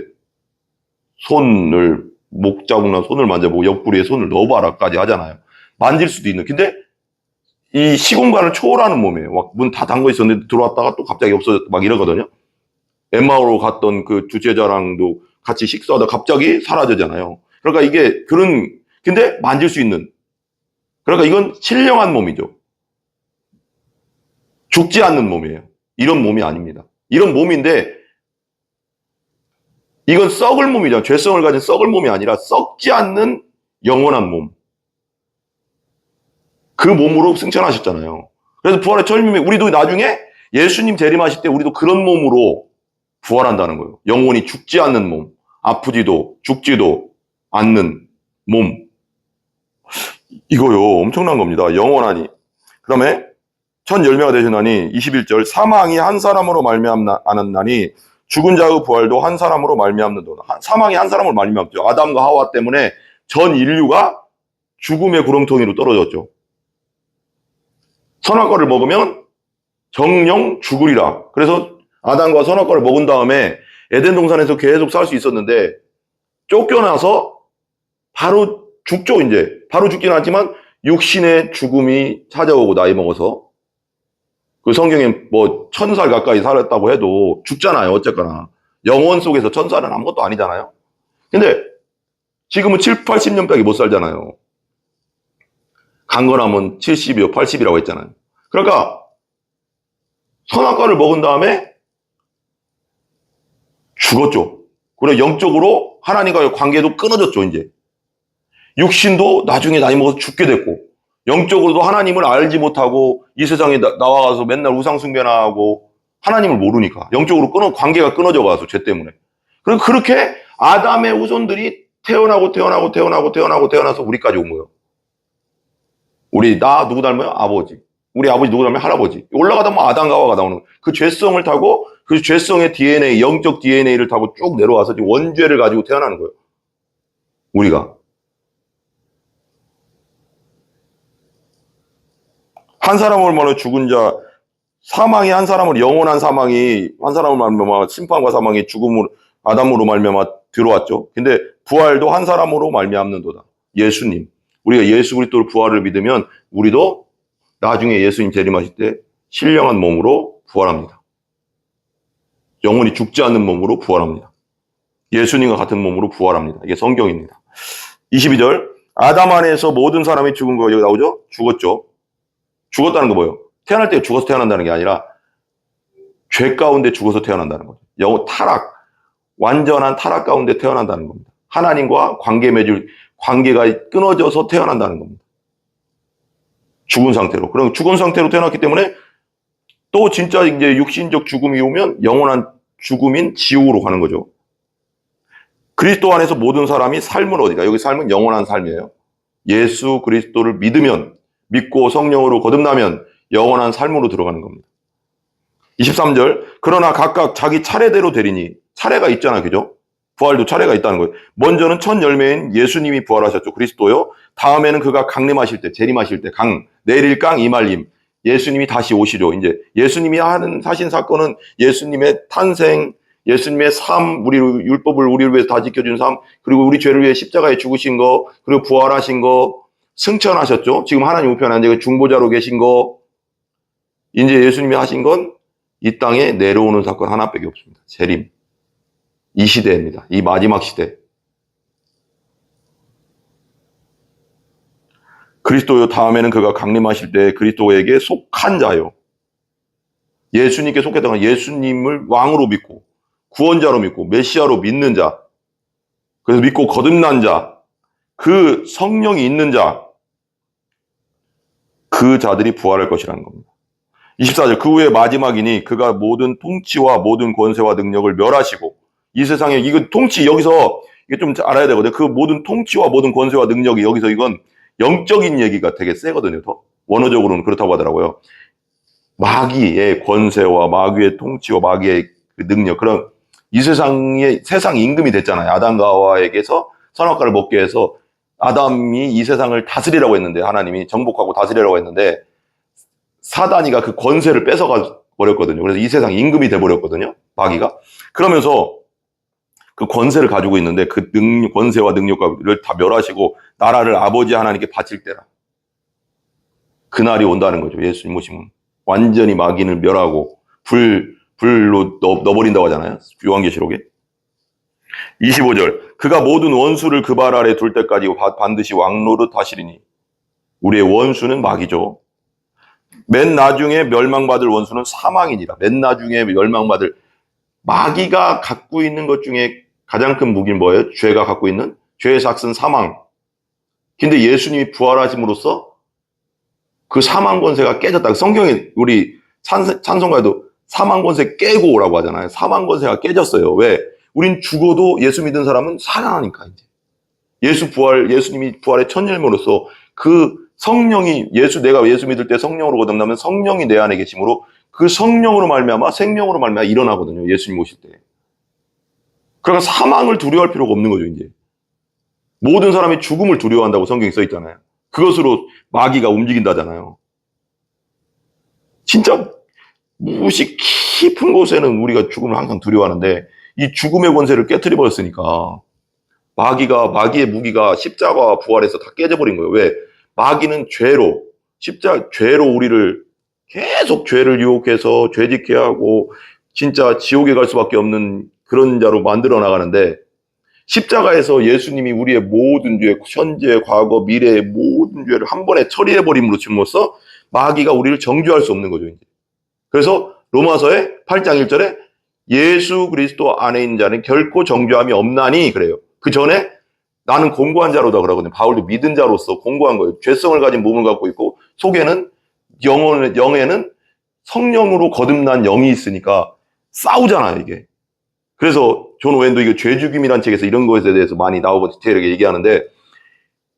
[SPEAKER 1] 손을, 목 자국난 손을 만져보고 옆구리에 손을 넣어봐라까지 하잖아요. 만질 수도 있는. 근데 이 시공간을 초월하는 몸이에요. 막 문 다 잠궈 있었는데 들어왔다가 또 갑자기 없어졌다 막 이러거든요. 엠마오로 갔던 그 두 제자랑도 같이 식사하다 갑자기 사라지잖아요. 그러니까 이게 근데 만질 수 있는. 그러니까 이건 신령한 몸이죠. 죽지 않는 몸이에요. 이런 몸이 아닙니다. 이런 몸인데 이건 썩을 몸이죠. 죄성을 가진 썩을 몸이 아니라 썩지 않는 영원한 몸. 그 몸으로 승천하셨잖아요. 그래서 부활의 첫 열매, 우리도 나중에 예수님 재림하실 때 우리도 그런 몸으로 부활한다는 거예요. 영원히 죽지 않는 몸, 아프지도 죽지도 않는 몸. 이거요, 엄청난 겁니다. 영원하니. 그 다음에 첫 열매가 되셨나니 21절 사망이 한 사람으로 말미암았나니 죽은 자의 부활도 한 사람으로 말미암는도다. 사망이 한 사람으로 말미암았죠. 아담과 하와 때문에 전 인류가 죽음의 구렁텅이로 떨어졌죠. 선악과를 먹으면 정령 죽으리라. 그래서 아담과 선악과를 먹은 다음에 에덴 동산에서 계속 살 수 있었는데 쫓겨나서 바로 죽죠. 이제 바로 죽지는 않지만 육신의 죽음이 찾아오고 나이 먹어서 그 성경에 뭐 1000살 가까이 살았다고 해도 죽잖아요. 어쨌거나 영혼 속에서 1000살은 아무것도 아니잖아요. 근데 지금은 7, 80년밖에 못 살잖아요. 강건하면 70이요 80이라고 했잖아요. 그러니까 선악과를 먹은 다음에 죽었죠. 그리고 영적으로 하나님과의 관계도 끊어졌죠. 이제 육신도 나중에 나이 먹어서 죽게 됐고 영적으로도 하나님을 알지 못하고 이 세상에 나와가서 맨날 우상 숭배나 하고 하나님을 모르니까 영적으로 관계가 끊어져 가서 죄 때문에. 그리고 그렇게 아담의 후손들이 태어나서 우리까지 온 거예요. 나 누구 닮아요? 아버지. 우리 아버지 누구 닮아요? 할아버지. 올라가다 보면 아담과 하와가 나오는 거예요. 그 죄성을 타고 그 죄성의 DNA, 영적 DNA를 타고 쭉 내려와서 원죄를 가지고 태어나는 거예요. 우리가. 한 사람을 말하면 죽은 자, 사망이 한 사람을, 영원한 사망이 한 사람을 말미암아 심판과 사망이 죽음으로 아담으로 말미암아 들어왔죠. 근데 부활도 한 사람으로 말미암는도다. 예수님. 우리가 예수 그리스도의 부활을 믿으면 우리도 나중에 예수님 재림하실 때 신령한 몸으로 부활합니다. 영원히 죽지 않는 몸으로 부활합니다. 예수님과 같은 몸으로 부활합니다. 이게 성경입니다. 22절 아담 안에서 모든 사람이 죽은 거 여기 나오죠? 죽었죠. 죽었다는 거 뭐예요? 태어날 때 죽어서 태어난다는 게 아니라 죄 가운데 죽어서 태어난다는 거죠. 타락, 완전한 타락 가운데 태어난다는 겁니다. 하나님과 관계가 끊어져서 태어난다는 겁니다. 죽은 상태로. 그럼 죽은 상태로 태어났기 때문에 또 진짜 이제 육신적 죽음이 오면 영원한 죽음인 지옥으로 가는 거죠. 그리스도 안에서 모든 사람이 삶은 어디가? 여기 삶은 영원한 삶이에요. 예수 그리스도를 믿고 성령으로 거듭나면 영원한 삶으로 들어가는 겁니다. 23절 그러나 각각 자기 차례대로 되리니 차례가 있잖아요. 그죠? 부활도 차례가 있다는 거예요. 먼저는 첫 열매인 예수님이 부활하셨죠. 그리스도요. 다음에는 그가 강림하실 때, 재림하실 때, 내릴 강 이말림. 예수님이 다시 오시죠. 이제 예수님이 하신 사건은 예수님의 탄생, 예수님의 삶, 우리 율법을 우리를 위해서 다 지켜준 삶, 그리고 우리 죄를 위해 십자가에 죽으신 거, 그리고 부활하신 거, 승천하셨죠. 지금 하나님 우편에 앉아 중보자로 계신 거, 이제 예수님이 하신 건 이 땅에 내려오는 사건 하나밖에 없습니다. 재림. 이 시대입니다. 이 마지막 시대. 그리스도 다음에는 그가 강림하실 때 그리스도에게 속한 자요. 예수님께 속했다가 예수님을 왕으로 믿고 구원자로 믿고 메시아로 믿는 자, 그래서 믿고 거듭난 자, 그 성령이 있는 자, 그 자들이 부활할 것이라는 겁니다. 24절, 그 후에 마지막이니 그가 모든 통치와 모든 권세와 능력을 멸하시고, 이 세상에 이거 통치, 여기서 이게 좀 알아야 되거든요. 그 모든 통치와 모든 권세와 능력이, 여기서 이건 영적인 얘기가 되게 세거든요. 더 원어적으로는 그렇다고 하더라고요. 마귀의 권세와 마귀의 통치와 마귀의 그 능력, 그런 이 세상의 세상 임금이 됐잖아요. 아담과 하와에게서 선악과를 먹게 해서 아담이 이 세상을 다스리라고 했는데, 하나님이 정복하고 다스리라고 했는데 사단이가 그 권세를 뺏어가 버렸거든요. 그래서 이 세상 임금이 돼 버렸거든요. 마귀가. 그러면서 그 권세를 가지고 있는데 그 권세와 능력을 다 멸하시고 나라를 아버지 하나님께 바칠 때라. 그날이 온다는 거죠. 예수님 오시면 완전히 마귀를 멸하고 불로 넣어버린다고 하잖아요. 요한계시록에. 25절, 그가 모든 원수를 그 발 아래 둘 때까지 반드시 왕노릇 하시리니. 우리의 원수는 마귀죠. 맨 나중에 멸망받을 원수는 사망이니라. 맨 나중에 멸망받을, 마귀가 갖고 있는 것 중에 가장 큰 무기는 뭐예요? 죄가 갖고 있는 죄의 삭은 사망. 근데 예수님이 부활하심으로써 그 사망 권세가 깨졌다. 성경에 우리 찬송가에도 사망 권세 깨고 오라고 하잖아요. 사망 권세가 깨졌어요. 왜? 우린 죽어도 예수 믿은 사람은 살아나니까. 이제 예수님이 부활의 첫 열매로서 그 성령이, 내가 예수 믿을 때 성령으로 거듭나면 성령이 내 안에 계심으로 그 성령으로 말미암아 생명으로 말미암아 일어나거든요. 예수님 오실 때. 그러니까 사망을 두려워할 필요가 없는 거죠. 이제 모든 사람이 죽음을 두려워한다고 성경에 써 있잖아요. 그것으로 마귀가 움직인다잖아요. 진짜 무식 깊은 곳에는 우리가 죽음을 항상 두려워하는데 이 죽음의 권세를 깨트려 버렸으니까 마귀의 무기가 십자가와 부활에서 다 깨져버린 거예요. 왜? 마귀는 죄로 우리를 계속 죄를 유혹해서 죄짓게 하고 진짜 지옥에 갈 수밖에 없는 그런 자로 만들어 나가는데, 십자가에서 예수님이 우리의 모든 죄, 현재, 과거, 미래의 모든 죄를 한 번에 처리해버림으로 줌으로써 마귀가 우리를 정죄할 수 없는 거죠. 이제. 그래서 로마서의 8장 1절에 예수 그리스도 안에 있는 자는 결코 정죄함이 없나니 그래요. 그 전에 나는 공고한 자로다 그러거든요. 바울도 믿은 자로서 공고한 거예요. 죄성을 가진 몸을 갖고 있고 속에는 영에는 성령으로 거듭난 영이 있으니까 싸우잖아요, 이게. 그래서 존 오웬도 이게 죄 죽임이라는 책에서 이런 것에 대해서 많이 나오고 디테일하게 얘기하는데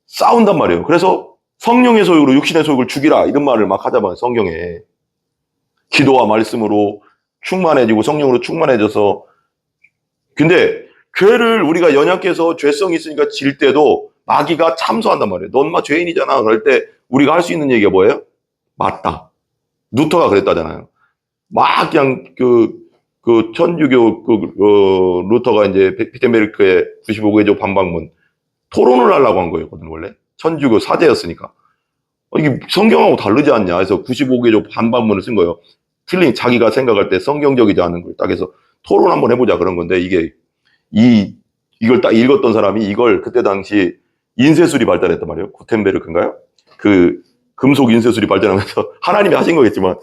[SPEAKER 1] 싸운단 말이에요. 그래서 성령의 소욕으로 육신의 소욕을 죽이라 이런 말을 막 하자마자 성경에 기도와 말씀으로 충만해지고 성령으로 충만해져서, 근데 죄를 우리가 연약해서 죄성이 있으니까 질 때도 마귀가 참소한단 말이에요. 넌 마 죄인이잖아. 그럴 때 우리가 할 수 있는 얘기가 뭐예요? 맞다. 루터가 그랬다잖아요. 막 그냥 천주교 루터가 이제 비텐베르크의 95개조 반박문 토론을 하려고 한 거였거든, 원래. 천주교 사제였으니까. 이게 성경하고 다르지 않냐 해서 95개조 반박문을 쓴 거예요. 자기가 생각할 때 성경적이지 않은 걸 딱 해서 토론 한번 해보자 그런 건데, 이걸 딱 읽었던 사람이 이걸 그때 당시 인쇄술이 발달했단 말이에요. 구텐베르크인가요? 그 금속 인쇄술이 발달하면서 하나님이 하신 거겠지만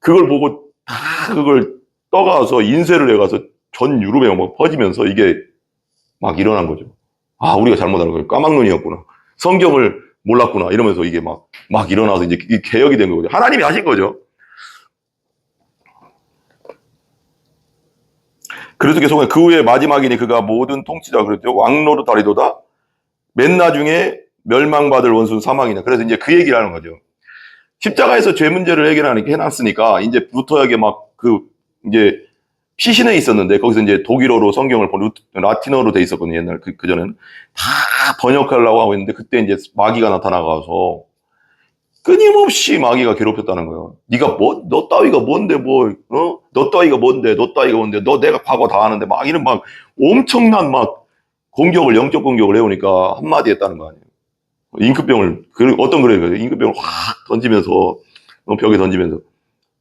[SPEAKER 1] 그걸 보고 다 그걸 떠가서 인쇄를 해가서 전 유럽에 막 퍼지면서 이게 막 일어난 거죠. 아, 우리가 잘못한 거예요. 까막눈이었구나. 성경을 몰랐구나. 이러면서 이게 막 일어나서 이제 개혁이 된 거죠. 하나님이 하신 거죠. 그래서 계속 그 후에 마지막이니 그가 모든 통치자 그랬죠. 왕노릇 하리도다. 맨 나중에 멸망받을 원수는 사망이냐. 그래서 이제 그 얘기를 하는 거죠. 십자가에서 죄 문제를 해놨으니까 이제 루터에게 이제 피신해 있었는데 거기서 이제 독일어로 성경을 라틴어로 돼 있었거든요. 옛날 그전에는 다 번역하려고 하고 있는데 그때 이제 마귀가 나타나가서 끊임없이 마귀가 괴롭혔다는 거예요. 네가 뭐, 너 따위가 뭔데, 너 따위가 뭔데, 너 따위가 뭔데, 너 내가 과거 다 아는데, 막 이런 막 엄청난 막 공격을, 영적 공격을 해오니까 한마디 했다는 거 아니에요. 임금병을, 어떤 그래요? 임금병을 확 던지면서, 벽에 던지면서,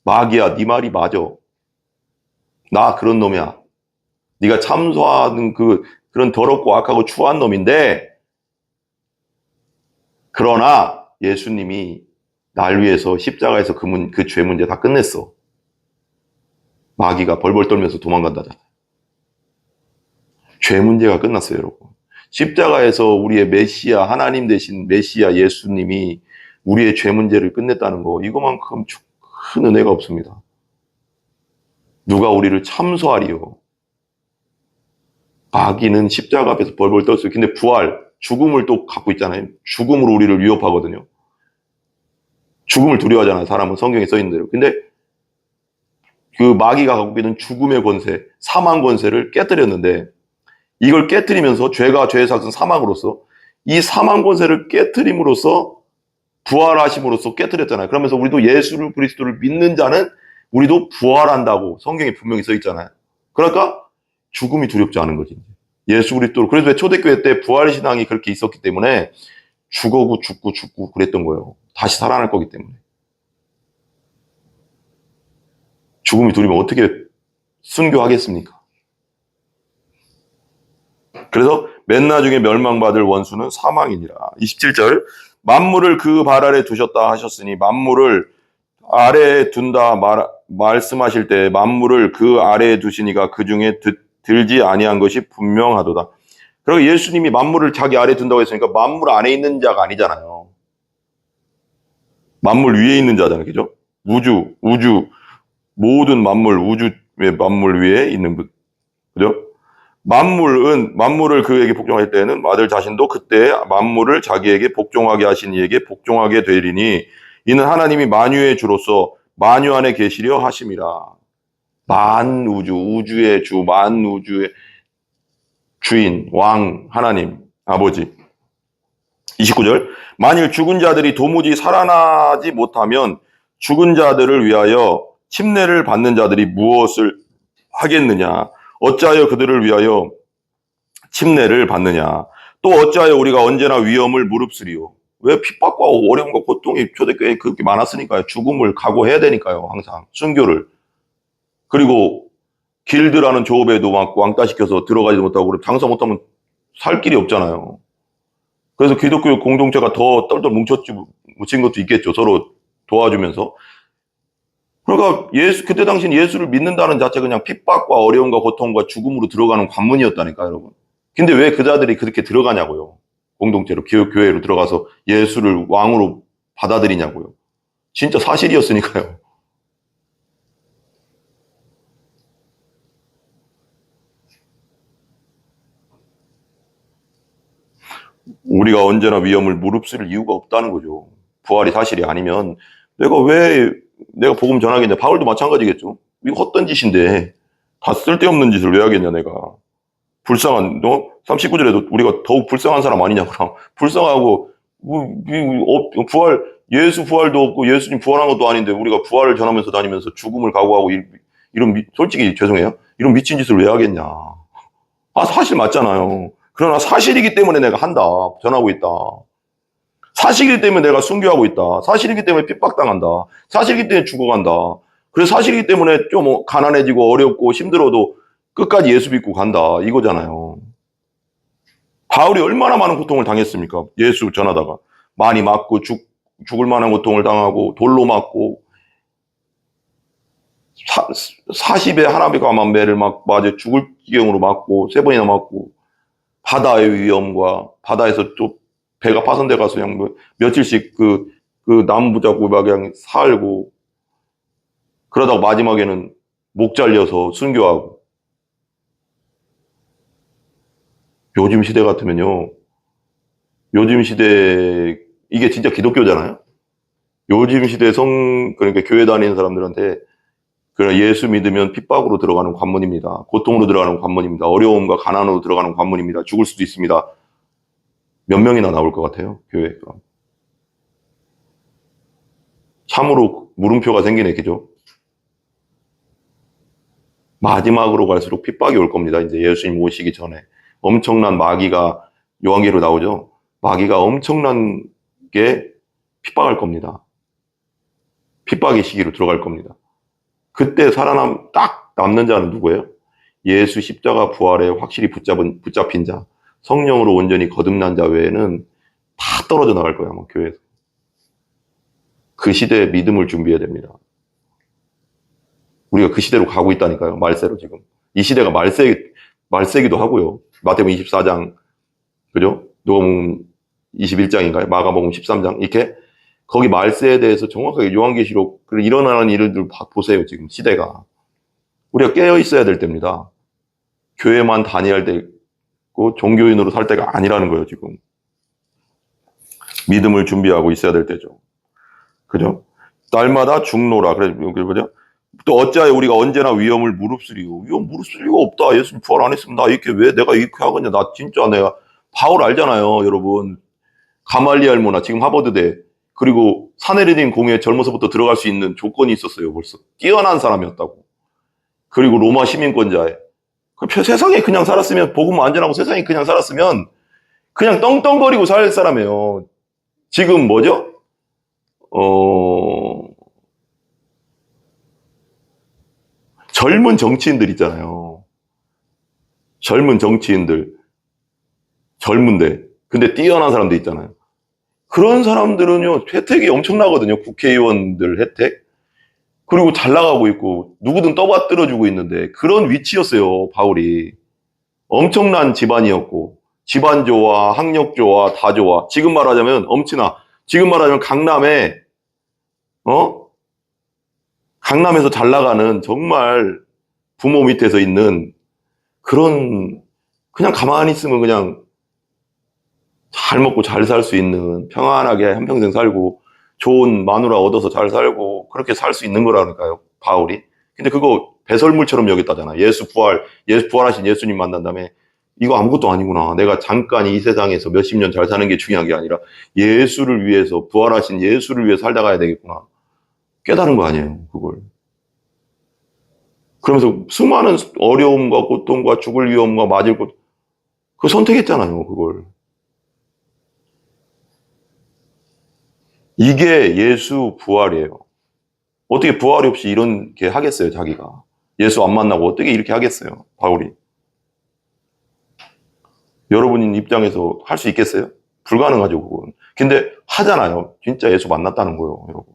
[SPEAKER 1] 마귀야, 네 말이 맞아. 나 그런 놈이야. 네가 참소하는 그런 더럽고 악하고 추한 놈인데, 그러나 예수님이 날 위해서 십자가에서 그 죄 문제 다 끝냈어. 마귀가 벌벌 떨면서 도망간다잖아. 죄 문제가 끝났어요, 여러분. 십자가에서 우리의 메시아, 하나님 되신 메시아 예수님이 우리의 죄 문제를 끝냈다는 거, 이거만큼 큰 은혜가 없습니다. 누가 우리를 참소하리요. 마귀는 십자가 앞에서 벌벌 떨었어요. 근데 부활, 죽음을 또 갖고 있잖아요. 죽음으로 우리를 위협하거든요. 죽음을 두려워하잖아요. 사람은 성경에 써 있는 대로. 근데 그 마귀가 갖고 있는 죽음의 권세, 사망 권세를 깨뜨렸는데, 이걸 깨뜨리면서 죄가 죄의 삭은 사망으로서, 이 사망 권세를 깨뜨림으로써 부활하심으로써 깨뜨렸잖아요. 그러면서 우리도 예수를 그리스도를 믿는 자는 우리도 부활한다고 성경에 분명히 써 있잖아요. 그러니까 죽음이 두렵지 않은 거지. 예수 그리스도를. 그래서 왜 초대교회 때 부활신앙이 그렇게 있었기 때문에 죽고 그랬던 거예요. 다시 살아날 거기 때문에. 죽음이 두려면 어떻게 순교하겠습니까? 그래서 맨 나중에 멸망받을 원수는 사망이니라. 27절, 만물을 그 발 아래 두셨다 하셨으니, 만물을 아래에 둔다 말씀하실 때 만물을 그 아래에 두시니가 그 중에 들지 아니한 것이 분명하도다. 그리고 예수님이 만물을 자기 아래에 둔다고 했으니까 만물 안에 있는 자가 아니잖아요. 만물 위에 있는 자잖아요. 그죠? 우주, 모든 우주의 만물 위에 있는 분. 그죠? 만물을 그에게 복종할 때에는 아들 자신도 그때 만물을 자기에게 복종하게 하신 이에게 복종하게 되리니, 이는 하나님이 만유의 주로서 만유 안에 계시려 하심이라. 우주의 주, 만우주의 주인, 왕, 하나님, 아버지. 29절, 만일 죽은 자들이 도무지 살아나지 못하면 죽은 자들을 위하여 침례를 받는 자들이 무엇을 하겠느냐? 어찌하여 그들을 위하여 침례를 받느냐? 또 어찌하여 우리가 언제나 위험을 무릅쓰리요? 왜? 핍박과 어려움과 고통이 초대교회에 그렇게 많았으니까요. 죽음을 각오해야 되니까요. 항상 순교를. 그리고 길드라는 조업에도 막 왕따시켜서 들어가지 못하고, 그리고 장사 못하면 살 길이 없잖아요. 그래서 기독교 공동체가 더 똘똘 뭉친 것도 있겠죠. 서로 도와주면서. 그러니까 그때 당시엔 예수를 믿는다는 자체가 그냥 핍박과 어려움과 고통과 죽음으로 들어가는 관문이었다니까, 여러분. 근데 왜 그 자들이 그렇게 들어가냐고요. 공동체로, 교회로 들어가서 예수를 왕으로 받아들이냐고요. 진짜 사실이었으니까요. 우리가 언제나 위험을 무릅쓸 이유가 없다는 거죠. 부활이 사실이 아니면 내가 복음 전하겠냐. 바울도 마찬가지겠죠. 이거 헛된 짓인데 다 쓸데없는 짓을 왜 하겠냐. 내가 불쌍한, 39절에도 우리가 더욱 불쌍한 사람 아니냐. 그럼 불쌍하고 예수 부활도 없고 예수님 부활한 것도 아닌데 우리가 부활을 전하면서 다니면서 죽음을 각오하고 이런 솔직히 죄송해요. 이런 미친 짓을 왜 하겠냐. 사실 맞잖아요. 그러나 사실이기 때문에 내가 한다. 전하고 있다. 사실이기 때문에 내가 순교하고 있다. 사실이기 때문에 핍박당한다. 사실이기 때문에 죽어간다. 그래서 사실이기 때문에 좀 가난해지고 어렵고 힘들어도 끝까지 예수 믿고 간다. 이거잖아요. 바울이 얼마나 많은 고통을 당했습니까? 예수 전하다가. 많이 맞고 죽을 만한 고통을 당하고 돌로 맞고 40에 하나비 가만 매를 막 맞아 죽을 지경으로 맞고 3번이나 맞고, 바다의 위험과 바다에서 또 배가 파손돼 가서 그냥 며칠씩 그 나무 붙잡고 막 그냥 살고, 그러다가 마지막에는 목 잘려서 순교하고. 요즘 시대 같으면요. 요즘 시대, 이게 진짜 기독교잖아요. 요즘 시대 그러니까 교회 다니는 사람들한테 그냥 예수 믿으면 핍박으로 들어가는 관문입니다. 고통으로 들어가는 관문입니다. 어려움과 가난으로 들어가는 관문입니다. 죽을 수도 있습니다. 몇 명이나 나올 것 같아요, 교회가. 참으로 물음표가 생기네, 그죠? 마지막으로 갈수록 핍박이 올 겁니다. 이제 예수님 오시기 전에. 엄청난 마귀가, 요한계로 나오죠? 마귀가 엄청난 게 핍박할 겁니다. 핍박의 시기로 들어갈 겁니다. 그때 딱 남는 자는 누구예요? 예수 십자가 부활에 확실히 붙잡힌 자, 성령으로 온전히 거듭난 자 외에는 다 떨어져 나갈 거야, 아마 교회에서. 그 시대에 믿음을 준비해야 됩니다. 우리가 그 시대로 가고 있다니까요, 말세로 지금. 이 시대가 말세기도 하고요. 마태복음 24장, 그죠? 누가복음 21장인가요? 마가복음 13장, 이렇게 거기 말세에 대해서 정확하게 요한계시록 일어나는 일들 보세요. 지금 시대가 우리가 깨어 있어야 될 때입니다. 교회만 다녀야 되고 종교인으로 살 때가 아니라는 거예요. 지금 믿음을 준비하고 있어야 될 때죠. 그죠? 날마다 죽노라. 그죠? 또 어찌하여 우리가 언제나 위험을 무릅쓰리고. 위험 무릅쓸 리가 없다. 예수님 부활 안 했으면 나 내가 이렇게 하겠냐. 나 진짜 내가 바울 알잖아요, 여러분. 가말리엘 문화, 지금 하버드대, 그리고 사내리딘 공회에 젊어서부터 들어갈 수 있는 조건이 있었어요. 벌써 뛰어난 사람이었다고. 그리고 로마 시민권자에. 세상에 그냥 살았으면, 복음 안전하고 세상에 그냥 살았으면 그냥 떵떵거리고 살 사람이에요. 지금 뭐죠? 젊은 정치인들 있잖아요. 젊은 정치인들. 젊은데. 근데 뛰어난 사람들 있잖아요. 그런 사람들은요, 혜택이 엄청나거든요. 국회의원들 혜택. 그리고 잘 나가고 있고, 누구든 떠받들어주고 있는데, 그런 위치였어요, 바울이. 엄청난 집안이었고, 집안 좋아, 학력 좋아, 다 좋아. 지금 말하자면, 지금 말하자면 강남에서 잘 나가는 정말 부모 밑에서 있는 그런, 그냥 가만히 있으면 그냥 잘 먹고 잘 살 수 있는, 평안하게 한평생 살고 좋은 마누라 얻어서 잘 살고 그렇게 살 수 있는 거라니까요, 바울이. 근데 그거 배설물처럼 여겼다잖아. 예수 부활하신 예수님 만난 다음에 이거 아무것도 아니구나. 내가 잠깐 이 세상에서 몇십 년 잘 사는 게 중요한 게 아니라 예수를 위해서, 부활하신 예수를 위해 살다 가야 되겠구나. 깨달은 거 아니에요, 그걸. 그러면서 수많은 어려움과 고통과 죽을 위험과 맞을 것, 그거 선택했잖아요, 그걸. 이게 예수 부활이에요. 어떻게 부활이 없이 이렇게 하겠어요, 자기가. 예수 안 만나고 어떻게 이렇게 하겠어요, 바울이. 여러분 입장에서 할 수 있겠어요? 불가능하죠, 그건. 근데 하잖아요. 진짜 예수 만났다는 거예요, 여러분.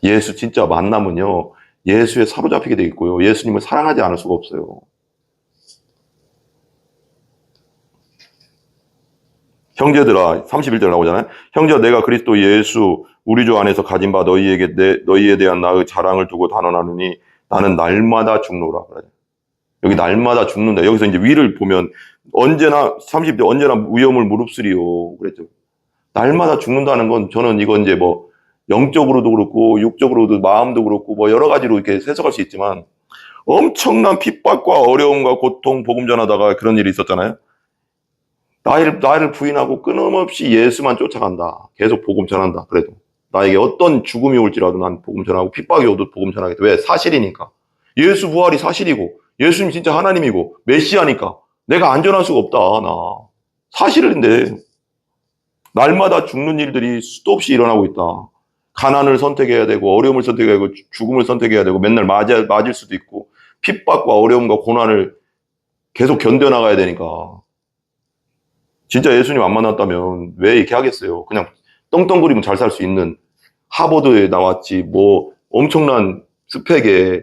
[SPEAKER 1] 예수 진짜 만나면요, 예수에 사로잡히게 돼 있고요. 예수님을 사랑하지 않을 수가 없어요. 형제들아, 31절 나오잖아요. 형제야, 내가 그리스도 예수 우리 주 안에서 가진 바 너희에 대한 나의 자랑을 두고 단언하느니 나는 날마다 죽노라. 여기 날마다 죽는다. 여기서 이제 위를 보면 언제나 30절 언제나 위험을 무릅쓰리요 그랬죠. 날마다 죽는다는 건 저는 이건 이제 뭐 영적으로도 그렇고 육적으로도 마음도 그렇고 뭐 여러 가지로 이렇게 해석할 수 있지만 엄청난 핍박과 어려움과 고통 복음 전하다가 그런 일이 있었잖아요. 나를 부인하고 끊임없이 예수만 쫓아간다. 계속 복음 전한다. 그래도 나에게 어떤 죽음이 올지라도 난 복음 전하고 핍박이 오도 복음 전하겠다. 왜? 사실이니까. 예수 부활이 사실이고 예수님 진짜 하나님이고 메시아니까 내가 안전할 수가 없다. 나 사실인데 날마다 죽는 일들이 수도 없이 일어나고 있다. 가난을 선택해야 되고 어려움을 선택해야 되고 죽음을 선택해야 되고 맨날 맞을 수도 있고 핍박과 어려움과 고난을 계속 견뎌나가야 되니까 진짜 예수님 안 만났다면 왜 이렇게 하겠어요? 그냥 떵떵거리면 잘 살 수 있는 하버드에 나왔지 뭐 엄청난 스펙에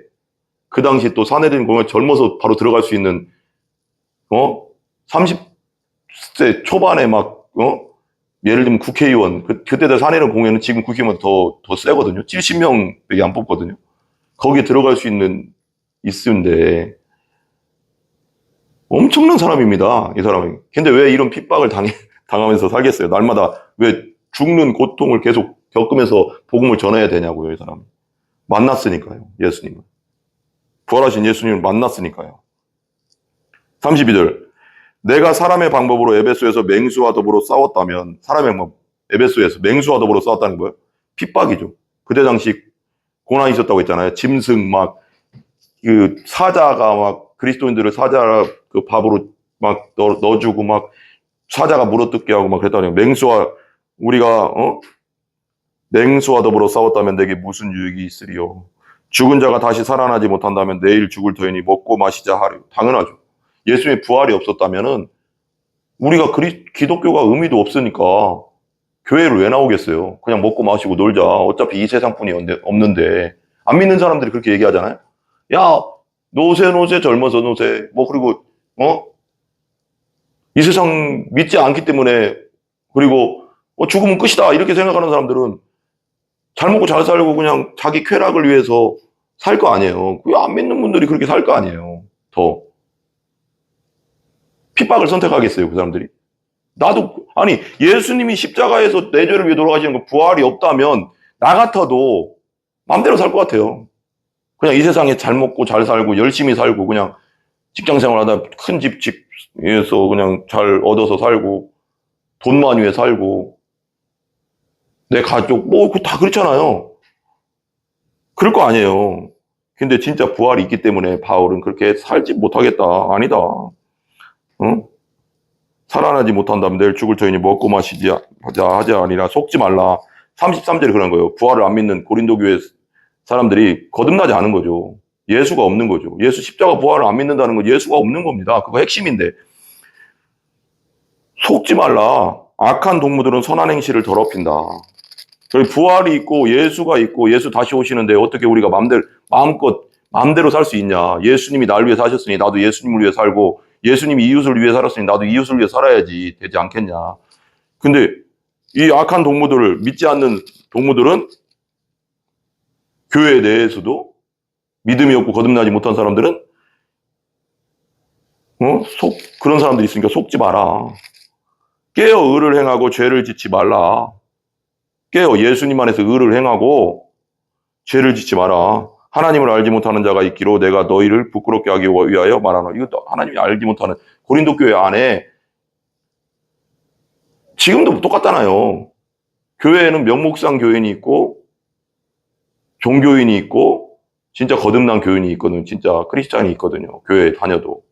[SPEAKER 1] 그 당시 또 사내린 공연 젊어서 바로 들어갈 수 있는 30세 초반에 막 예를 들면 국회의원 그때 사내린 공연은 지금 국회의원 더 세거든요. 70명밖에 안 뽑거든요. 거기에 들어갈 수 있는데 엄청난 사람입니다. 이 사람이. 근데 왜 이런 핍박을 당하면서 살겠어요? 날마다 왜 죽는 고통을 계속 겪으면서 복음을 전해야 되냐고요, 이 사람이. 만났으니까요, 예수님을. 부활하신 예수님을 만났으니까요. 32절. 내가 사람의 방법으로 에베소에서 맹수와 더불어 싸웠다면, 사람의 방법, 에베소에서 맹수와 더불어 싸웠다는 거예요? 핍박이죠. 그때 당시 고난이 있었다고 했잖아요. 짐승 사자가 그리스도인들을 사자 그 밥으로 넣어주고 사자가 물어뜯게 하고 그랬다니. 맹수와 더불어 싸웠다면 내게 무슨 유익이 있으리요. 죽은 자가 다시 살아나지 못한다면 내일 죽을 터이니 먹고 마시자 하리요. 당연하죠. 예수님의 부활이 없었다면은 우리가 기독교가 의미도 없으니까 교회를 왜 나오겠어요? 그냥 먹고 마시고 놀자. 어차피 이 세상뿐이 없는데. 안 믿는 사람들이 그렇게 얘기하잖아요. 야, 노세 젊어서 노세. 그리고 이 세상 믿지 않기 때문에, 그리고 죽으면 끝이다 이렇게 생각하는 사람들은 잘 먹고 잘 살고 그냥 자기 쾌락을 위해서 살 거 아니에요. 안 믿는 분들이 그렇게 살 거 아니에요. 더 핍박을 선택하겠어요, 그 사람들이? 아니, 예수님이 십자가에서 내 죄를 위해 돌아가시는 거 부활이 없다면 나 같아도 마음대로 살 것 같아요. 그냥 이 세상에 잘 먹고 잘 살고 열심히 살고 그냥 직장 생활하다 큰 집에서 그냥 잘 얻어서 살고 돈만 위해 살고 내 가족 다 그렇잖아요. 그럴 거 아니에요. 근데 진짜 부활이 있기 때문에 바울은 그렇게 살지 못하겠다. 아니다. 응? 살아나지 못한다면 내일 죽을 터이니 먹고 마시자 하지 아니라 속지 말라. 33절에 그런 거예요. 부활을 안 믿는 고린도 교회 사람들이 거듭나지 않은 거죠. 예수가 없는 거죠. 예수 십자가 부활을 안 믿는다는 건 예수가 없는 겁니다. 그거 핵심인데. 속지 말라. 악한 동무들은 선한 행실을 더럽힌다. 부활이 있고 예수가 있고 예수 다시 오시는데 어떻게 우리가 마음대로 살 수 있냐. 예수님이 날 위해 사셨으니 나도 예수님을 위해 살고 예수님이 이웃을 위해 살았으니 나도 이웃을 위해 살아야지 되지 않겠냐. 근데 이 악한 동무들을 믿지 않는 동무들은 교회 내에서도 믿음이 없고 거듭나지 못한 사람들은 그런 사람들이 있으니까 속지 마라. 깨어 의를 행하고 죄를 짓지 말라. 깨어 예수님 안에서 의를 행하고 죄를 짓지 마라. 하나님을 알지 못하는 자가 있기로 내가 너희를 부끄럽게 하기 위하여 말하노. 이것도 하나님이 알지 못하는 고린도 교회 안에 지금도 똑같잖아요. 교회에는 명목상 교인이 있고 종교인이 있고 진짜 거듭난 교인이 있거든. 진짜 크리스찬이 있거든요. 교회에 다녀도.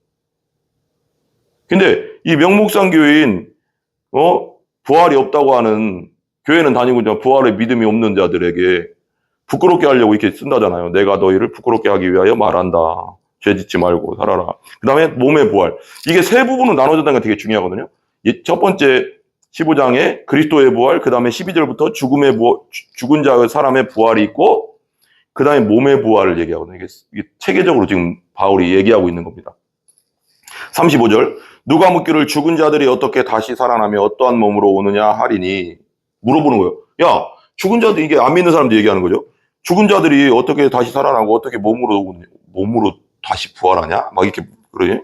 [SPEAKER 1] 근데 이 명목상 교인 부활이 없다고 하는 교회는 다니고 부활의 믿음이 없는 자들에게 부끄럽게 하려고 이렇게 쓴다잖아요. 내가 너희를 부끄럽게 하기 위하여 말한다. 죄 짓지 말고 살아라. 그 다음에 몸의 부활. 이게 세 부분으로 나눠졌다는 게 되게 중요하거든요. 첫 번째 15장에 그리스도의 부활, 그 다음에 12절부터 죽은 자의 사람의 부활이 있고, 그 다음에 몸의 부활을 얘기하거든요. 이게 체계적으로 지금 바울이 얘기하고 있는 겁니다. 35절. 누가 묻기를 죽은 자들이 어떻게 다시 살아나며 어떠한 몸으로 오느냐 하리니. 물어보는 거예요. 야, 죽은 자들, 이게 안 믿는 사람들 얘기하는 거죠. 죽은 자들이 어떻게 다시 살아나고 어떻게 몸으로 다시 부활하냐? 이렇게 그러지?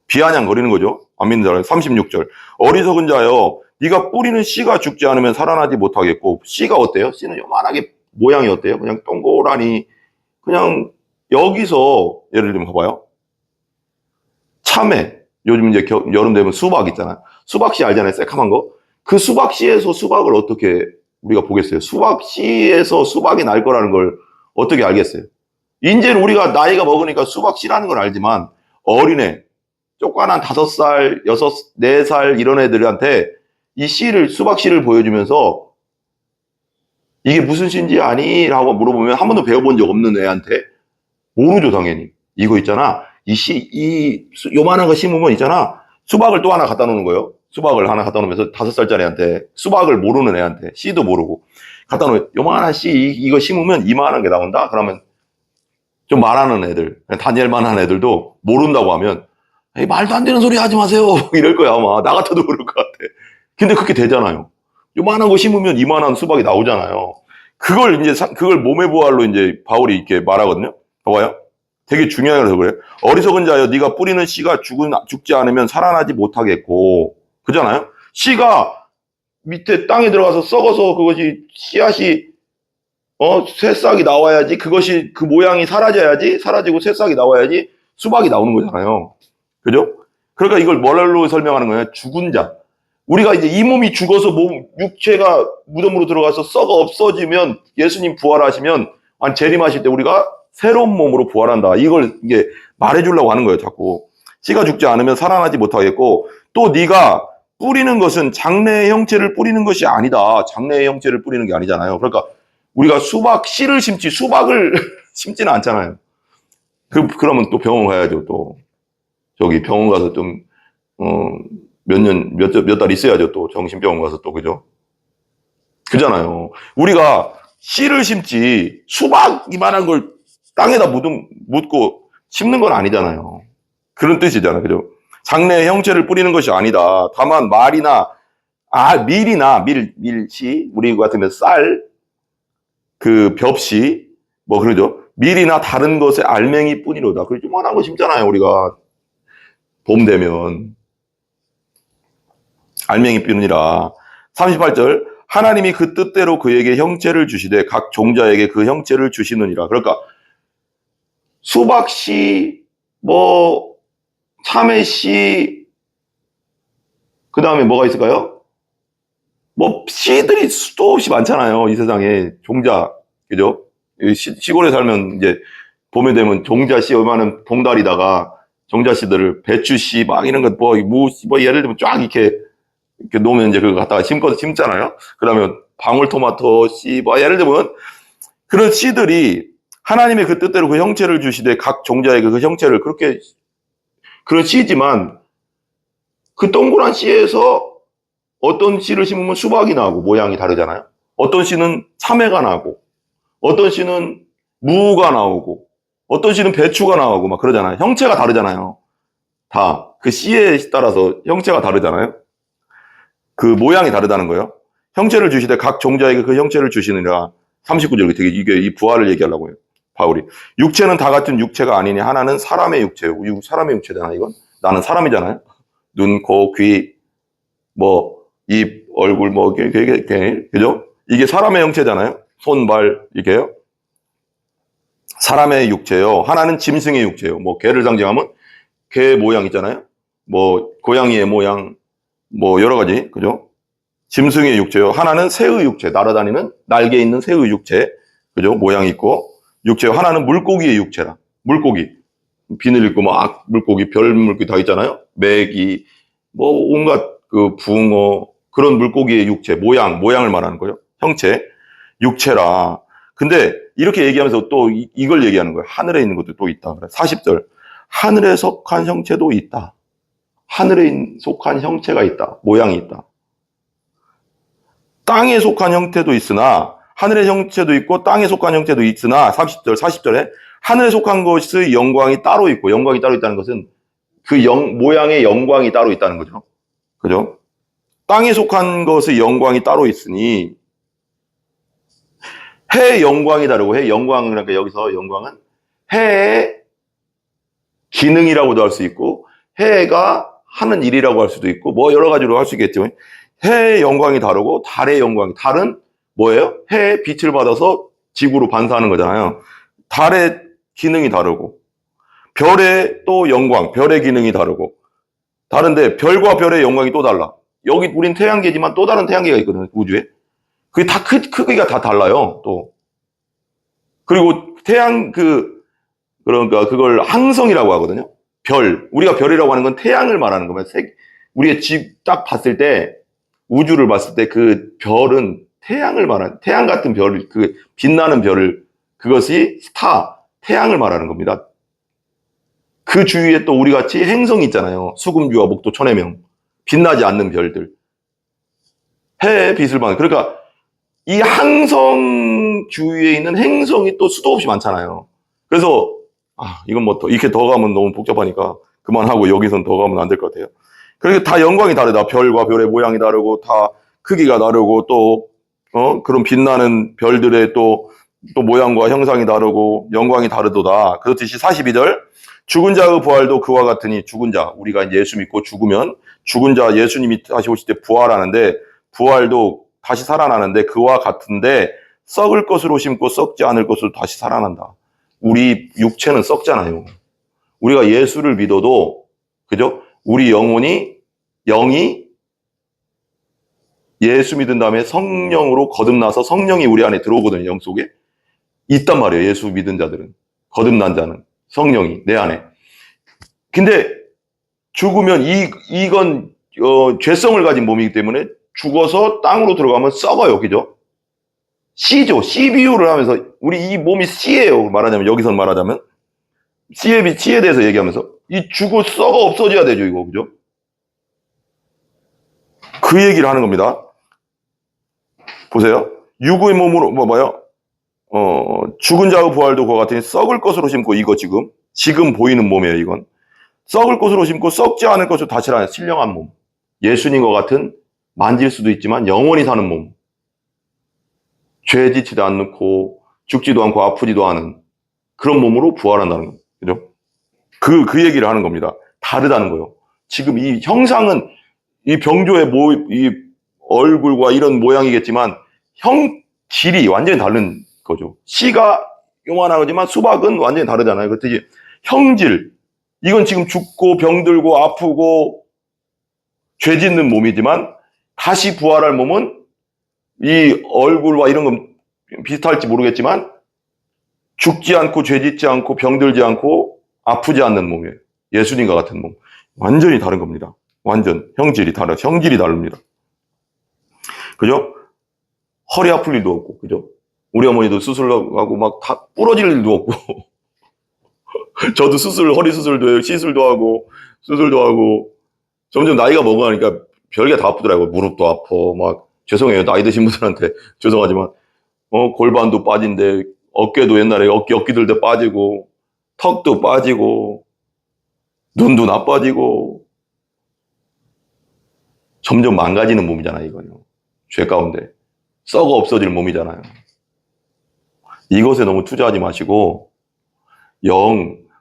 [SPEAKER 1] 비아냥거리는 거죠. 안 믿는 자는. 36절. 어리석은 자여, 네가 뿌리는 씨가 죽지 않으면 살아나지 못하겠고. 씨가 어때요? 씨는 요만하게 모양이 어때요? 그냥 동그라니. 그냥 여기서 예를 들면 봐봐요. 참외. 요즘 이제 여름 되면 수박 있잖아요. 수박씨 알잖아요. 새카만 거. 그 수박씨에서 수박을 어떻게 우리가 보겠어요? 수박씨에서 수박이 날 거라는 걸 어떻게 알겠어요? 이제는 우리가 나이가 먹으니까 수박씨라는 걸 알지만 어린애, 쪼깐한 5살, 4살 이런 애들한테 이 수박씨를 보여주면서 이게 무슨 씨인지 아니? 라고 물어보면 한 번도 배워본 적 없는 애한테 모르죠, 당연히. 이거 있잖아. 요만한 거 심으면 있잖아. 수박을 또 하나 갖다 놓는 거예요. 수박을 하나 갖다 놓으면서 5살짜리 애한테, 수박을 모르는 애한테, 씨도 모르고, 갖다 놓으면, 요만한 씨, 이거 심으면 이만한 게 나온다? 그러면, 좀 말하는 애들, 다니엘만한 애들도 모른다고 하면, 에이, 말도 안 되는 소리 하지 마세요. 이럴 거야, 아마. 나 같아도 그럴 것 같아. 근데 그렇게 되잖아요. 요만한 거 심으면 이만한 수박이 나오잖아요. 그걸 몸의 부활로 이제 바울이 이렇게 말하거든요. 봐봐요. 되게 중요해서 그래요. 어리석은 자여, 네가 뿌리는 씨가 죽지 않으면 살아나지 못하겠고, 그잖아요? 씨가 밑에 땅에 들어가서 썩어서 그것이 씨앗이 새싹이 나와야지, 그것이 그 모양이 사라지고 새싹이 나와야지 수박이 나오는 거잖아요. 그죠? 그러니까 이걸 뭘로 설명하는 거예요? 죽은 자. 우리가 이제 이 몸이 죽어서 육체가 무덤으로 들어가서 썩어 없어지면 예수님 부활하시면 재림하실 때 우리가 새로운 몸으로 부활한다. 이걸 이게 말해주려고 하는 거예요, 자꾸. 씨가 죽지 않으면 살아나지 못하겠고, 또 네가 뿌리는 것은 장래의 형체를 뿌리는 것이 아니다. 장래의 형체를 뿌리는 게 아니잖아요. 그러니까 우리가 씨를 심지 수박을 심지는 않잖아요. 그러면 또 병원 가야죠, 또. 저기 병원 가서 좀, 몇 달 있어야죠, 또. 정신병원 가서 또, 그죠? 그잖아요. 우리가 씨를 심지 수박 이만한 걸 땅에다 묻고 심는 건 아니잖아요. 그런 뜻이잖아요, 그죠? 장래의 형체를 뿌리는 것이 아니다. 다만 밀씨, 우리 같으면 쌀, 벽씨, 뭐 그러죠? 밀이나 다른 것의 알맹이 뿐이로다. 그 요만한 거 심잖아요, 우리가. 봄 되면. 알맹이 뿐이라. 38절. 하나님이 그 뜻대로 그에게 형체를 주시되 각 종자에게 그 형체를 주시느니라. 그러니까 수박씨, 참외씨, 그 다음에 뭐가 있을까요? 씨들이 수도 없이 많잖아요, 이 세상에. 종자, 그죠? 시골에 살면 이제 봄에 되면 종자씨 얼마나 봉다리다가 종자씨들을 배추씨 막 이런 것 예를 들면 쫙 이렇게 놓으면 이제 그거 갖다가 심잖아요. 그러면 방울토마토 씨, 예를 들면 그런 씨들이 하나님의 그 뜻대로 그 형체를 주시되 각 종자에게 그 형체를 그런 씨지만 그 동그란 씨에서 어떤 씨를 심으면 수박이 나고 모양이 다르잖아요. 어떤 씨는 참외가 나고 어떤 씨는 무가 나오고 어떤 씨는 배추가 나오고 막 그러잖아요. 형체가 다르잖아요. 다 그 씨에 따라서 형체가 다르잖아요. 그 모양이 다르다는 거예요. 형체를 주시되 각 종자에게 그 형체를 주시느니라. 39절 되게 이게 이 부활을 얘기하려고 해요. 바울이. 육체는 다 같은 육체가 아니니 하나는 사람의 육체요. 사람의 육체잖아, 이건. 나는 사람이잖아요. 눈, 코, 귀, 입, 얼굴, 그죠? 이게 사람의 형체잖아요. 손, 발, 이게요. 사람의 육체요. 하나는 짐승의 육체요. 개를 상징하면 개 모양 있잖아요. 고양이의 모양, 여러 가지, 그죠? 짐승의 육체요. 하나는 새의 육체, 날아다니는 날개 있는 새의 육체, 그죠? 모양이 있고, 육체요. 하나는 물고기의 육체라. 물고기. 비늘 있고, 물고기, 별 물고기 다 있잖아요. 메기, 온갖 붕어, 그런 물고기의 육체, 모양을 말하는 거예요. 형체, 육체라. 근데 이렇게 얘기하면서 또 이걸 얘기하는 거예요. 하늘에 있는 것도 또 있다. 40절. 하늘에 속한 형체도 있다. 하늘에 속한 형체가 있다. 모양이 있다. 땅에 속한 형태도 있으나 하늘의 형체도 있고 땅에 속한 형태도 있으나 40절에 하늘에 속한 것의 영광이 따로 있고 영광이 따로 있다는 것은 그 모양의 영광이 따로 있다는 거죠. 그죠? 땅에 속한 것의 영광이 따로 있으니 해의 영광이 다르고 해의 영광은 그러니까 여기서 영광은 해의 기능이라고도 할 수 있고 해가 하는 일이라고 할 수도 있고 여러 가지로 할 수 있겠지만 해의 영광이 다르고 달의 영광이 달은 뭐예요? 해의 빛을 받아서 지구로 반사하는 거잖아요. 달의 기능이 다르고 별의 또 영광, 별의 기능이 다르고 다른데 별과 별의 영광이 또 달라. 여기 우린 태양계지만 또 다른 태양계가 있거든요, 우주에. 그게 다 크기가 다 달라요, 또. 그리고 그러니까 그걸 항성이라고 하거든요. 우리가 별이라고 하는 건 태양을 말하는 겁니다. 우리가 딱 봤을 때, 우주를 봤을 때 그 별은 태양 같은 별, 빛나는 그것이 태양을 말하는 겁니다. 그 주위에 또 우리 같이 행성이 있잖아요. 수금주와 목도, 천해명. 빛나지 않는 별들. 해의 빛을 받는. 그러니까 이 항성 주위에 있는 행성이 또 수도 없이 많잖아요. 그래서 이건 이렇게 더 가면 너무 복잡하니까 그만하고 여기선 더 가면 안 될 것 같아요. 그러니까 다 영광이 다르다. 별과 별의 모양이 다르고 다 크기가 다르고 또 그런 빛나는 별들의 또 모양과 형상이 다르고 영광이 다르도다. 그렇듯이 42절 죽은 자의 부활도 그와 같으니 죽은 자 우리가 이제 예수 믿고 죽으면 죽은 자 예수님이 다시 오실 때 부활하는데 부활도 다시 살아나는데 그와 같은데 썩을 것으로 심고 썩지 않을 것으로 다시 살아난다. 우리 육체는 썩잖아요. 우리가 예수를 믿어도 그죠? 우리 영이 예수 믿은 다음에 성령으로 거듭나서 성령이 우리 안에 들어오거든요. 영 속에. 있단 말이에요. 예수 믿은 자들은. 거듭난 자는. 성령이 내 안에. 근데 죽으면 이건 죄성을 가진 몸이기 때문에 죽어서 땅으로 들어가면 썩어요. 그죠? 씨죠. 씨 비유를 하면서 우리 이 몸이 씨예요. 말하자면 여기서 말하자면 씨에 대해서 얘기하면서 이 죽어 썩어 없어져야 되죠. 이거 그죠? 그 얘기를 하는 겁니다. 보세요. 육의 몸으로 뭐요? 죽은 자의 부활도 그와 같으니 썩을 것으로 심고 이거 지금 보이는 몸이에요. 이건 썩을 것으로 심고 썩지 않을 것으로 다시라는 신령한 몸. 예수님과 같은 만질 수도 있지만 영원히 사는 몸. 죄 짓지도 않고 죽지도 않고 아프지도 않은 그런 몸으로 부활한다는 거죠. 그죠? 그 얘기를 하는 겁니다. 다르다는 거예요. 지금 이 형상은 이 병조의 이 얼굴과 이런 모양이겠지만 질이 완전히 다른 거죠. 씨가 요만하지만 수박은 완전히 다르잖아요. 그렇듯이 형질, 이건 지금 죽고 병들고 아프고 죄 짓는 몸이지만 다시 부활할 몸은 이 얼굴과 이런 건 비슷할지 모르겠지만 죽지 않고 죄 짓지 않고 병들지 않고 아프지 않는 몸이에요. 예수님과 같은 몸. 완전히 다른 겁니다. 완전 형질이 다릅니다. 그죠? 허리 아플 일도 없고, 그죠? 우리 어머니도 수술하고 막 다 부러질 일도 없고 저도 허리 수술도 해요. 시술도 하고 수술도 하고 점점 나이가 먹어가니까 별게 다 아프더라고요. 무릎도 아파. 막 죄송해요. 나이 드신 분들한테 죄송하지만 골반도 빠진데 어깨도 옛날에 어깨 들때 빠지고 턱도 빠지고 눈도 나빠지고 점점 망가지는 몸이잖아요. 이거요. 죄 가운데 썩어 없어질 몸이잖아요. 이것에 너무 투자하지 마시고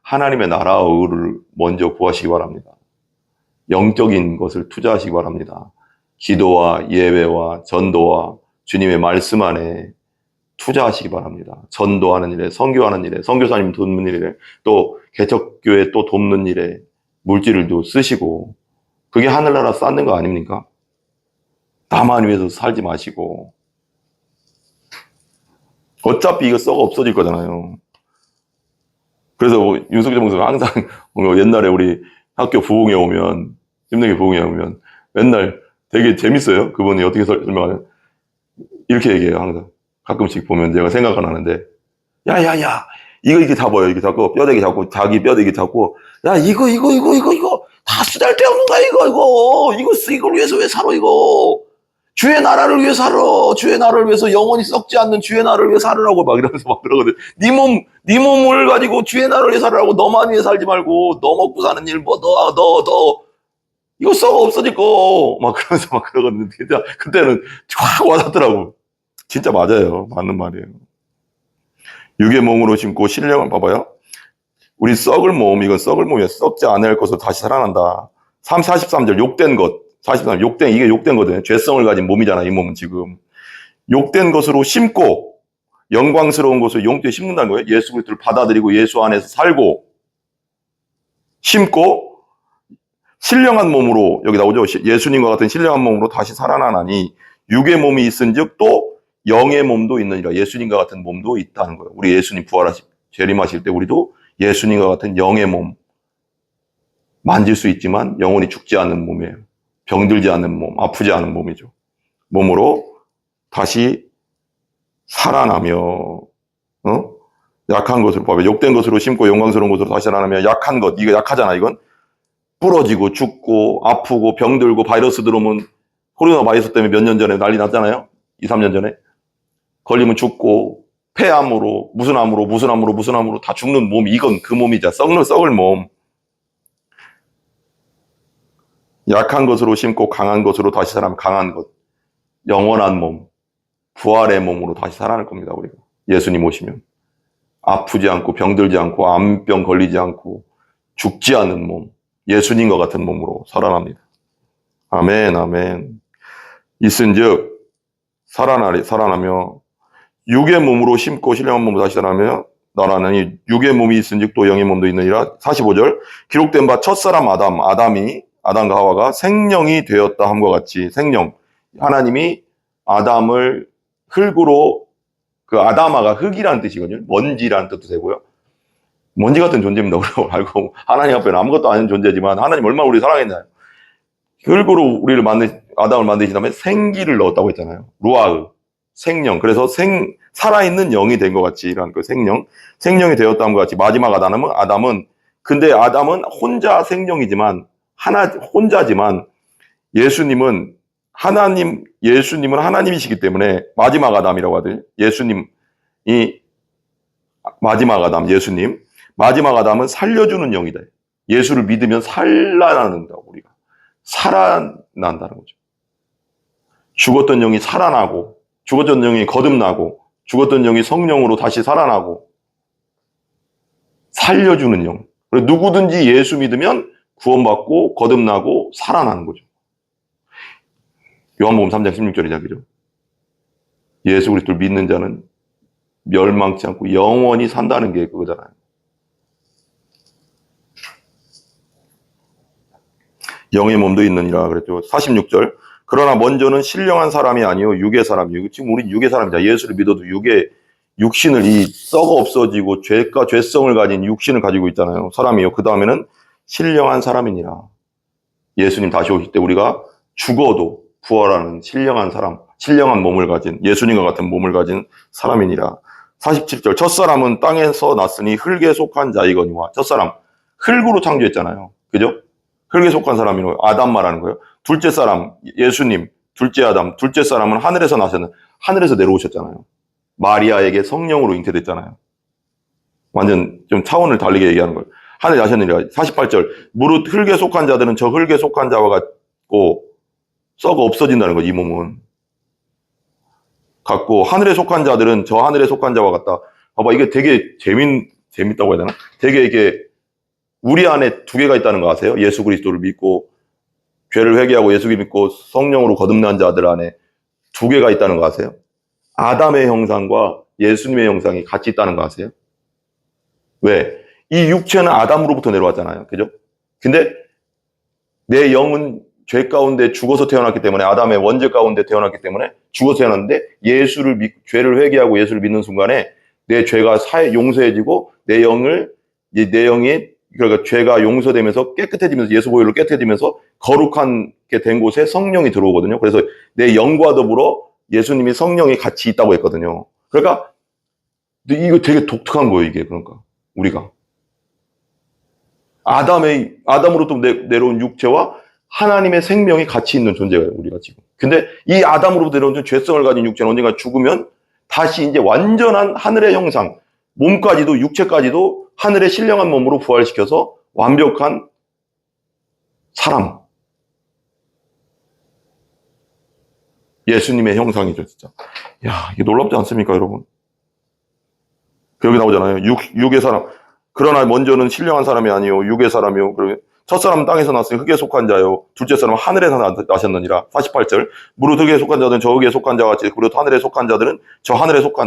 [SPEAKER 1] 하나님의 나라와 의를 먼저 구하시기 바랍니다. 영적인 것을 투자하시기 바랍니다. 기도와 예배와 전도와 주님의 말씀 안에 투자하시기 바랍니다. 전도하는 일에, 선교하는 일에, 선교사님 돕는 일에, 또 개척교회 또 돕는 일에 물질을 또 쓰시고, 그게 하늘나라 쌓는 거 아닙니까? 나만 위해서 살지 마시고. 어차피 이거 썩어 없어질 거잖아요. 그래서 윤석열 목사가 항상 옛날에 우리 학교 부흥회 오면, 힘내게 부흥회 오면 맨날 되게 재밌어요. 그분이 어떻게 설명하냐. 이렇게 얘기해요, 항상. 가끔씩 보면 제가 생각이 나는데, 야야야, 이거 다 뭐예요? 이게 자꾸 뼈대기 잡고, 자기 뼈대기 잡고, 야, 이거 다 쓰잘데없는 거야, 이걸 위해서 왜 살아, 이거. 주의 나라를 위해 살아. 주의 나라를 위해서 영원히 썩지 않는 주의 나라를 위해 살으라고 막 이러면서 막 그러거든. 네 몸을 가지고 주의 나라를 위해 살으라고. 너만 위해 살지 말고, 너 먹고 사는 일, 너. 이거 썩어 없어질 거. 막 그러면서 막 그러거든요. 그때는 확 와닿더라고. 진짜 맞아요. 맞는 말이에요. 육의 몸으로 심고 신령을 봐봐요. 우리 이건 썩을 몸이야. 썩지 않을 것으로 다시 살아난다. 43절, 욕된 것. 43, 이게 욕된 거거든요. 죄성을 가진 몸이잖아, 이 몸은 지금. 욕된 것으로 심고, 영광스러운 것으로 용되게 심는다는 거예요. 예수 그리스도를 받아들이고 예수 안에서 살고, 심고, 신령한 몸으로, 여기 나오죠. 예수님과 같은 신령한 몸으로 다시 살아나나니, 육의 몸이 있은즉 또 영의 몸도 있느니라. 예수님과 같은 몸도 있다는 거예요. 우리 예수님 재림하실 때 우리도 예수님과 같은 영의 몸, 만질 수 있지만 영원히 죽지 않는 몸이에요. 병들지 않는 몸, 아프지 않은 몸이죠. 몸으로 다시 살아나며, 약한 것으로 봐요. 욕된 것으로 심고 영광스러운 것으로 다시 살아나며, 약한 것, 이거 약하잖아, 이건. 부러지고 죽고 아프고 병들고 바이러스 들어오면, 코로나 바이러스 때문에 몇 년 전에 난리 났잖아요. 2, 3년 전에. 걸리면 죽고, 폐암으로, 무슨 암으로 다 죽는 몸, 이건 그 몸이자, 썩을 몸. 약한 것으로 심고 강한 것으로 다시 살아나면 강한 것. 영원한 몸, 부활의 몸으로 다시 살아날 겁니다, 우리가. 예수님 오시면. 아프지 않고, 병들지 않고, 암병 걸리지 않고, 죽지 않은 몸, 예수님과 같은 몸으로 살아납니다. 아멘, 아멘. 있은즉, 살아나며, 육의 몸으로 심고 신령한 몸으로 다시 살아나며, 나라는 육의 몸이 있은즉 또 영의 몸도 있느니라. 45절. 기록된 바 첫사람 아담과 하와가 생령이 되었다 함과 같이 생령. 하나님이 아담을 흙으로, 그 아담아가 흙이라는 뜻이거든요. 먼지라는 뜻도 되고요. 먼지 같은 존재입니다. 우리가 알고 하나님 앞에는 아무것도 아닌 존재지만 하나님 얼마나 우리 사랑했나요? 흙으로 우리를 아담을 만드신 다음에 생기를 넣었다고 했잖아요. 루아흐, 생명. 그래서 살아있는 영이 된 것 같이, 이런 그 생명이 되었다는 것 같이, 마지막 근데 아담은 혼자 생명이지만, 혼자지만, 예수님은 하나님이시기 때문에, 마지막 아담이라고 하더니, 마지막 아담은 살려주는 영이다. 예수를 믿으면 살아난다, 우리가. 살아난다는 거죠. 죽었던 영이 살아나고, 죽었던 영이 거듭나고, 죽었던 영이 성령으로 다시 살아나고, 살려주는 영. 누구든지 예수 믿으면 구원받고, 거듭나고, 살아나는 거죠. 요한복음 3장 16절이죠, 그죠? 예수 그리스도를 믿는 자는 멸망치 않고 영원히 산다는 게 그거잖아요. 영의 몸도 있느니라 그랬죠. 46절. 그러나 먼저는 신령한 사람이 아니요 육의 사람이요. 지금 우린 육의 사람이다. 예수를 믿어도 육신을, 이 썩어 없어지고 죄성을 가진 육신을 가지고 있잖아요. 사람이요. 그 다음에는 신령한 사람이니라. 예수님 다시 오실 때 우리가 죽어도 부활하는 신령한 사람, 신령한 몸을 가진, 예수님과 같은 몸을 가진 사람이니라. 47절. 첫사람은 땅에서 났으니 흙에 속한 자이거니와. 첫사람, 흙으로 창조했잖아요. 그죠? 흙에 속한 사람이고, 아담 말하는 거예요. 둘째 사람, 예수님, 둘째 아담, 둘째 사람은 하늘에서 내려오셨잖아요. 마리아에게 성령으로 잉태됐잖아요. 완전 좀 차원을 다르게 얘기하는 거예요. 하늘에 나셨느니라. 48절. 무릇 흙에 속한 자들은 저 흙에 속한 자와 같고, 썩어 없어진다는 거지, 이 몸은. 같고, 하늘에 속한 자들은 저 하늘에 속한 자와 같다. 봐봐, 이게 되게 재밌다고 해야 되나? 되게 이게, 우리 안에 두 개가 있다는 거 아세요? 예수 그리스도를 믿고, 죄를 회개하고 예수 믿고 성령으로 거듭난 자들 안에 두 개가 있다는 거 아세요? 아담의 형상과 예수님의 형상이 같이 있다는 거 아세요? 왜? 이 육체는 아담으로부터 내려왔잖아요. 그죠? 근데 내 영은 죄 가운데 죽어서 태어났기 때문에, 아담의 원죄 가운데 태어났기 때문에 죽어서 태어났는데, 죄를 회개하고 예수를 믿는 순간에 내 죄가 용서해지고 내 영이 그러니까 죄가 용서되면서 깨끗해지면서, 예수 보혈로 깨끗해지면서 거룩하게 된 곳에 성령이 들어오거든요. 그래서 내 영과 더불어 예수님이 성령이 같이 있다고 했거든요. 그러니까 이거 되게 독특한 거예요, 이게. 그러니까 우리가 아담으로부터 내려온 육체와 하나님의 생명이 같이 있는 존재예요, 우리가 지금. 근데 이 아담으로부터 내려온 죄성을 가진 육체는 언젠가 죽으면 다시 이제 완전한 하늘의 형상, 몸까지도, 육체까지도 하늘의 신령한 몸으로 부활시켜서 완벽한 사람. 예수님의 형상이죠, 진짜. 야, 이게 놀랍지 않습니까, 여러분? 여기 나오잖아요. 육의 사람. 그러나 먼저는 신령한 사람이 아니요 육의 사람이요. 첫사람은 땅에서 났으니 흙에 속한 자요. 둘째 사람은 하늘에서 나셨느니라. 48절. 무릇 흙에 속한 자들은 저 흙에 속한 자와 같이, 그리고 하늘에 속한 자들은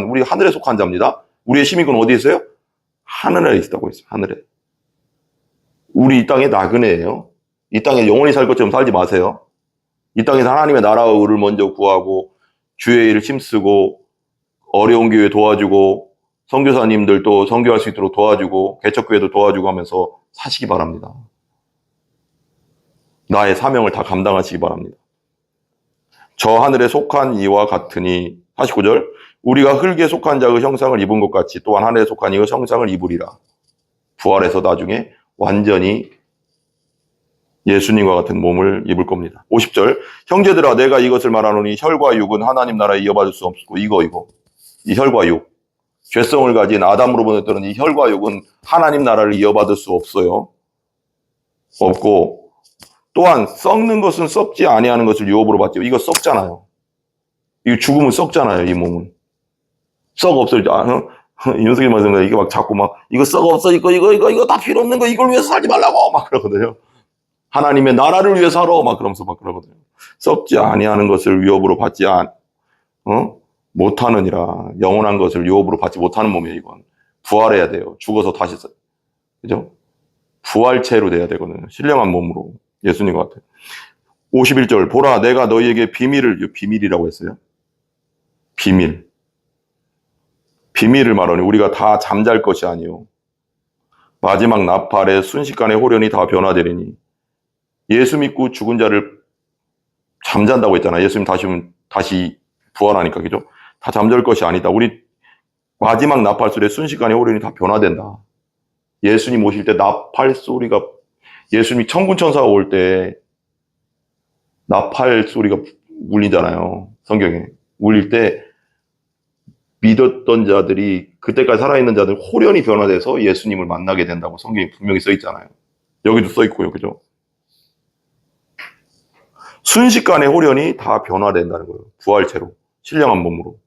[SPEAKER 1] 우리 하늘에 속한 자입니다. 우리의 시민권 어디에 있어요? 하늘에 있다고 있어요. 하늘에. 우리 이 땅의 나그네예요. 이 땅에 영원히 살 것처럼 살지 마세요. 이 땅에서 하나님의 나라와 의를 먼저 구하고, 주의 일을 힘쓰고, 어려운 교회 도와주고, 선교사님들도 선교할 수 있도록 도와주고, 개척교회도 도와주고 하면서 사시기 바랍니다. 나의 사명을 다 감당하시기 바랍니다. 저 하늘에 속한 이와 같으니, 49절. 우리가 흙에 속한 자의 형상을 입은 것 같이 또한 하늘에 속한 이의 형상을 입으리라. 부활해서 나중에 완전히 예수님과 같은 몸을 입을 겁니다. 50절. 형제들아, 내가 이것을 말하노니 혈과 육은 하나님 나라에 이어받을 수 없고, 이 혈과 육. 죄성을 가진 아담으로부터 들은 이 혈과 육은 하나님 나라를 이어받을 수 없어요. 없고, 또한 썩는 것은 썩지 아니하는 것을 유업으로 받죠. 이거 썩잖아요. 이거 죽으면 썩잖아요, 이 몸은. 썩 없어지죠. 윤석이 말씀하신 이게 막 자꾸 이거 썩 없어, 이거 다 필요 없는 거, 이걸 위해서 살지 말라고 막 그러거든요. 하나님의 나라를 위해 살아 막 그러면서 막 그러거든요. 썩지 아니하는 것을 위협으로 받지 못하느니라. 영원한 것을 유업으로 받지 못하는 몸이에요, 이건. 부활해야 돼요. 죽어서 다시, 그죠? 부활체로 돼야 되거든요. 신령한 몸으로. 예수님 같아요. 51절 보라 내가 너희에게 비밀이라고 했어요. 비밀을 말하니 우리가 다 잠잘 것이 아니요 마지막 나팔에 순식간에 호련히 다 변화되리니 예수 믿고 죽은 자를 잠잔다고 했잖아요. 예수님 다시 부활하니까 그죠? 다 잠잘 것이 아니다. 우리 마지막 나팔 소리에 순식간에 호련히 다 변화된다. 예수님 오실 때 나팔 소리가 예수님이 천군천사가 올 때 나팔 소리가 울리잖아요. 성경에 울릴 때 믿었던 자들이 그때까지 살아있는 자들 호련히 변화돼서 예수님을 만나게 된다고 성경에 분명히 써 있잖아요. 여기도 써 있고요. 그죠? 순식간에 호련히 다 변화된다는 거예요. 부활체로 신령한 몸으로.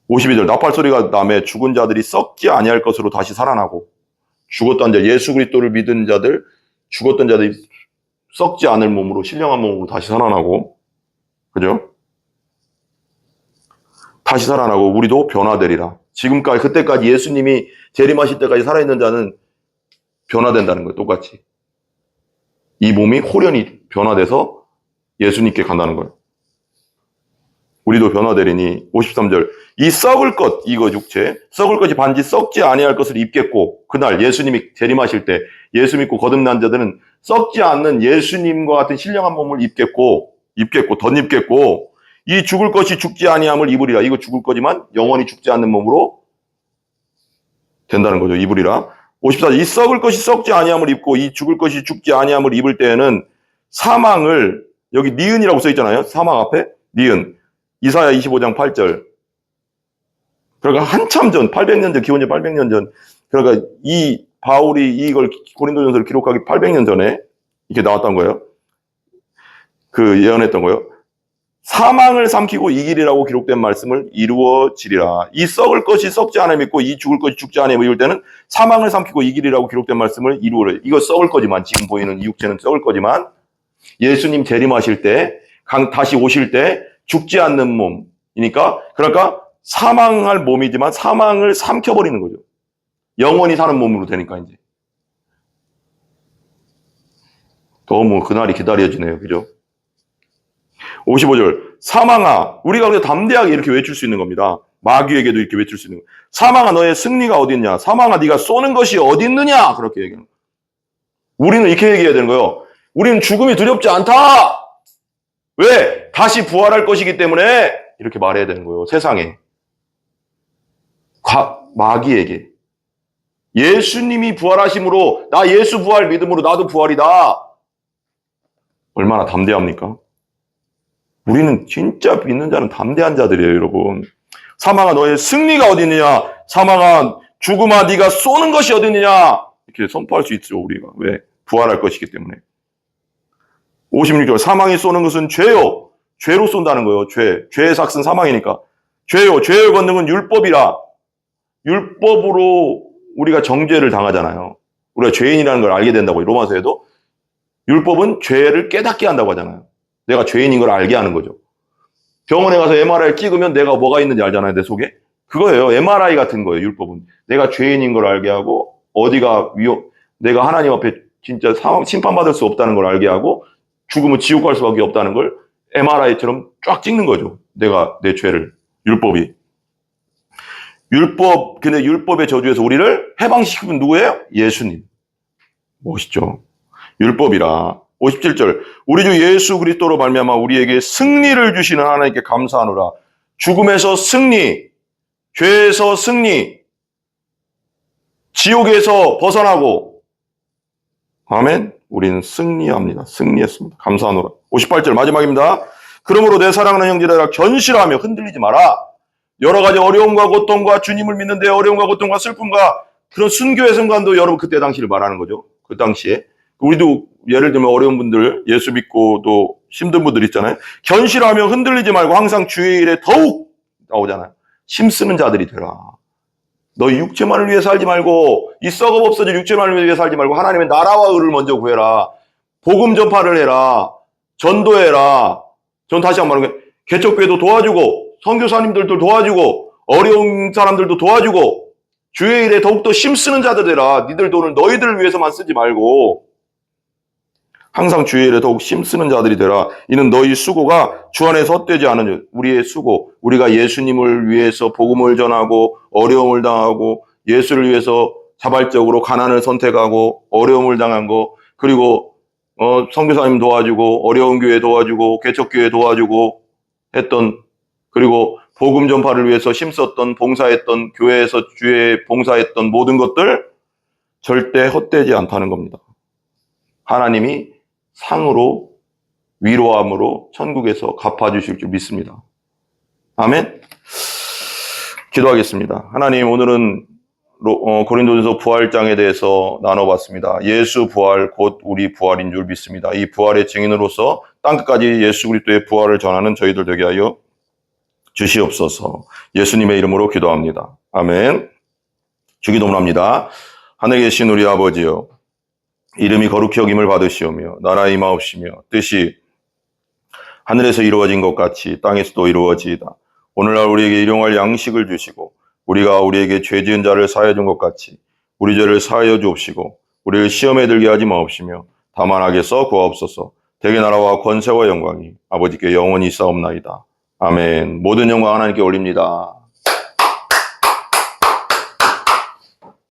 [SPEAKER 1] 52절 나팔 소리가 나매 죽은 자들이 썩지 아니할 것으로 다시 살아나고 죽었던 자 예수 그리스도를 믿은 자들 죽었던 자들이 썩지 않을 몸으로 신령한 몸으로 다시 살아나고 그죠? 다시 살아나고 우리도 변화되리라. 지금까지 그때까지 예수님이 재림하실 때까지 살아있는 자는 변화된다는 거예요. 똑같이. 이 몸이 호련히 변화돼서 예수님께 간다는 거예요. 우리도 변화되리니 53절 이 썩을 것 이거 육체 썩을 것이 반드시 썩지 아니할 것을 입겠고 그날 예수님이 재림하실 때 예수 믿고 거듭난 자들은 썩지 않는 예수님과 같은 신령한 몸을 입겠고 덧입겠고 이 죽을 것이 죽지 아니함을 입으리라. 이거 죽을 거지만 영원히 죽지 않는 몸으로 된다는 거죠. 입으리라. 54절 이 썩을 것이 썩지 아니함을 입고 이 죽을 것이 죽지 아니함을 입을 때에는 사망을 여기 니은이라고 써 있잖아요. 사망 앞에 니은 이사야 25장 8절 그러니까 한참 전 800년 전 기원전 800년 전 그러니까 이 바울이 이걸 고린도전서를 기록하기 800년 전에 이렇게 나왔던 거예요. 그 예언했던 거예요. 사망을 삼키고 이기리라고 기록된 말씀을 이루어지리라. 이 썩을 것이 썩지 않아 믿고 이 죽을 것이 죽지 않아 믿을 때는 사망을 삼키고 이기리라고 기록된 말씀을 이루어라. 이거 썩을 거지만 지금 보이는 이 육체는 썩을 거지만 예수님 재림하실 때 다시 오실 때 죽지 않는 몸이니까 그러니까 사망할 몸이지만 사망을 삼켜버리는 거죠. 영원히 사는 몸으로 되니까 이제 너무 그날이 기다려지네요. 그죠? 55절 사망아 우리가 그래서 담대하게 이렇게 외칠 수 있는 겁니다. 마귀에게도 이렇게 외칠 수 있는 거예요. 사망아 너의 승리가 어디 있냐 사망아 네가 쏘는 것이 어디 있느냐 그렇게 얘기하는 거예요. 우리는 이렇게 얘기해야 되는 거예요. 우리는 죽음이 두렵지 않다. 왜? 다시 부활할 것이기 때문에 이렇게 말해야 되는 거예요. 세상에 마귀에게 예수님이 부활하심으로 나 예수 부활 믿음으로 나도 부활이다. 얼마나 담대합니까? 우리는 진짜 믿는 자는 담대한 자들이에요, 여러분. 사망아 너의 승리가 어디 있느냐? 사망아 죽음아 네가 쏘는 것이 어디 있느냐? 이렇게 선포할 수 있죠, 우리가. 왜? 부활할 것이기 때문에. 56절 사망이 쏘는 것은 죄요. 죄로 쏜다는 거예요. 죄의 삭은 사망이니까. 죄요. 죄의 권능은 율법이라. 율법으로 우리가 정죄를 당하잖아요. 우리가 죄인이라는 걸 알게 된다고 로마서에도 율법은 죄를 깨닫게 한다고 하잖아요. 내가 죄인인 걸 알게 하는 거죠. 병원에 가서 MRI 찍으면 내가 뭐가 있는지 알잖아요. 내 속에. 그거예요. MRI 같은 거예요. 율법은. 내가 죄인인 걸 알게 하고 어디가 내가 하나님 앞에 진짜 심판받을 수 없다는 걸 알게 하고 죽으면 지옥 갈 수밖에 없다는 걸 MRI처럼 쫙 찍는 거죠. 내가 내 죄를. 율법이. 근데 율법의 저주에서 우리를 해방시키면 누구예요? 예수님. 멋있죠. 율법이라. 57절 우리 주 예수 그리스도로 말미암아 우리에게 승리를 주시는 하나님께 감사하노라. 죽음에서 승리, 죄에서 승리, 지옥에서 벗어나고 아멘. 우리는 승리합니다. 승리했습니다. 감사하노라. 58절 마지막입니다. 그러므로 내 사랑하는 형제들아 견실하며 흔들리지 마라. 여러 가지 어려움과 고통과 주님을 믿는데 어려움과 고통과 슬픔과 그런 순교의 순간도 여러분 그때 당시를 말하는 거죠. 그 당시에. 우리도 예를 들면 어려운 분들, 예수 믿고 또 힘든 분들 있잖아요. 견실하며 흔들리지 말고 항상 주의 일에 더욱 나오잖아요. 힘쓰는 자들이 되라. 너 육체만을 위해 살지 말고 이 썩어 없어질 육체만을 위해 살지 말고 하나님의 나라와 의를 먼저 구해라. 복음 전파를 해라. 전도해라. 전 다시 한번 말하는 게 개척교회도 도와주고 선교사님들도 도와주고 어려운 사람들도 도와주고 주의 일에 더욱더 힘쓰는 자들 되라. 니들 돈을 너희들을 위해서만 쓰지 말고 항상 주의 일에 더욱 힘쓰는 자들이 되라. 이는 너희 수고가 주 안에서 헛되지 않은 우리의 수고, 우리가 예수님을 위해서 복음을 전하고 어려움을 당하고 예수를 위해서 자발적으로 가난을 선택하고 어려움을 당한 거, 그리고 선교사님 도와주고 어려운 교회 도와주고 개척교회 도와주고 했던, 그리고 복음 전파를 위해서 힘썼던, 봉사했던, 교회에서 주에 봉사했던 모든 것들 절대 헛되지 않다는 겁니다. 하나님이 상으로, 위로함으로 천국에서 갚아주실 줄 믿습니다. 아멘. 기도하겠습니다. 하나님, 오늘은 고린도전서 부활장에 대해서 나눠봤습니다. 예수 부활 곧 우리 부활인 줄 믿습니다. 이 부활의 증인으로서 땅끝까지 예수 그리스도의 부활을 전하는 저희들 되게 하여 주시옵소서. 예수님의 이름으로 기도합니다. 아멘. 주기도문 합니다. 하늘에 계신 우리 아버지여, 이름이 거룩히 여김을 받으시오며 나라 임하옵시며 뜻이 하늘에서 이루어진 것 같이 땅에서도 이루어지이다. 오늘날 우리에게 일용할 양식을 주시고 우리가 우리에게 죄 지은 자를 사하여 준 것 같이 우리 죄를 사하여 주옵시고 우리를 시험에 들게 하지 마옵시며 다만 악에서 구하옵소서. 대개 나라와 권세와 영광이 아버지께 영원히 있사옵나이다. 아멘. 모든 영광 하나님께 올립니다.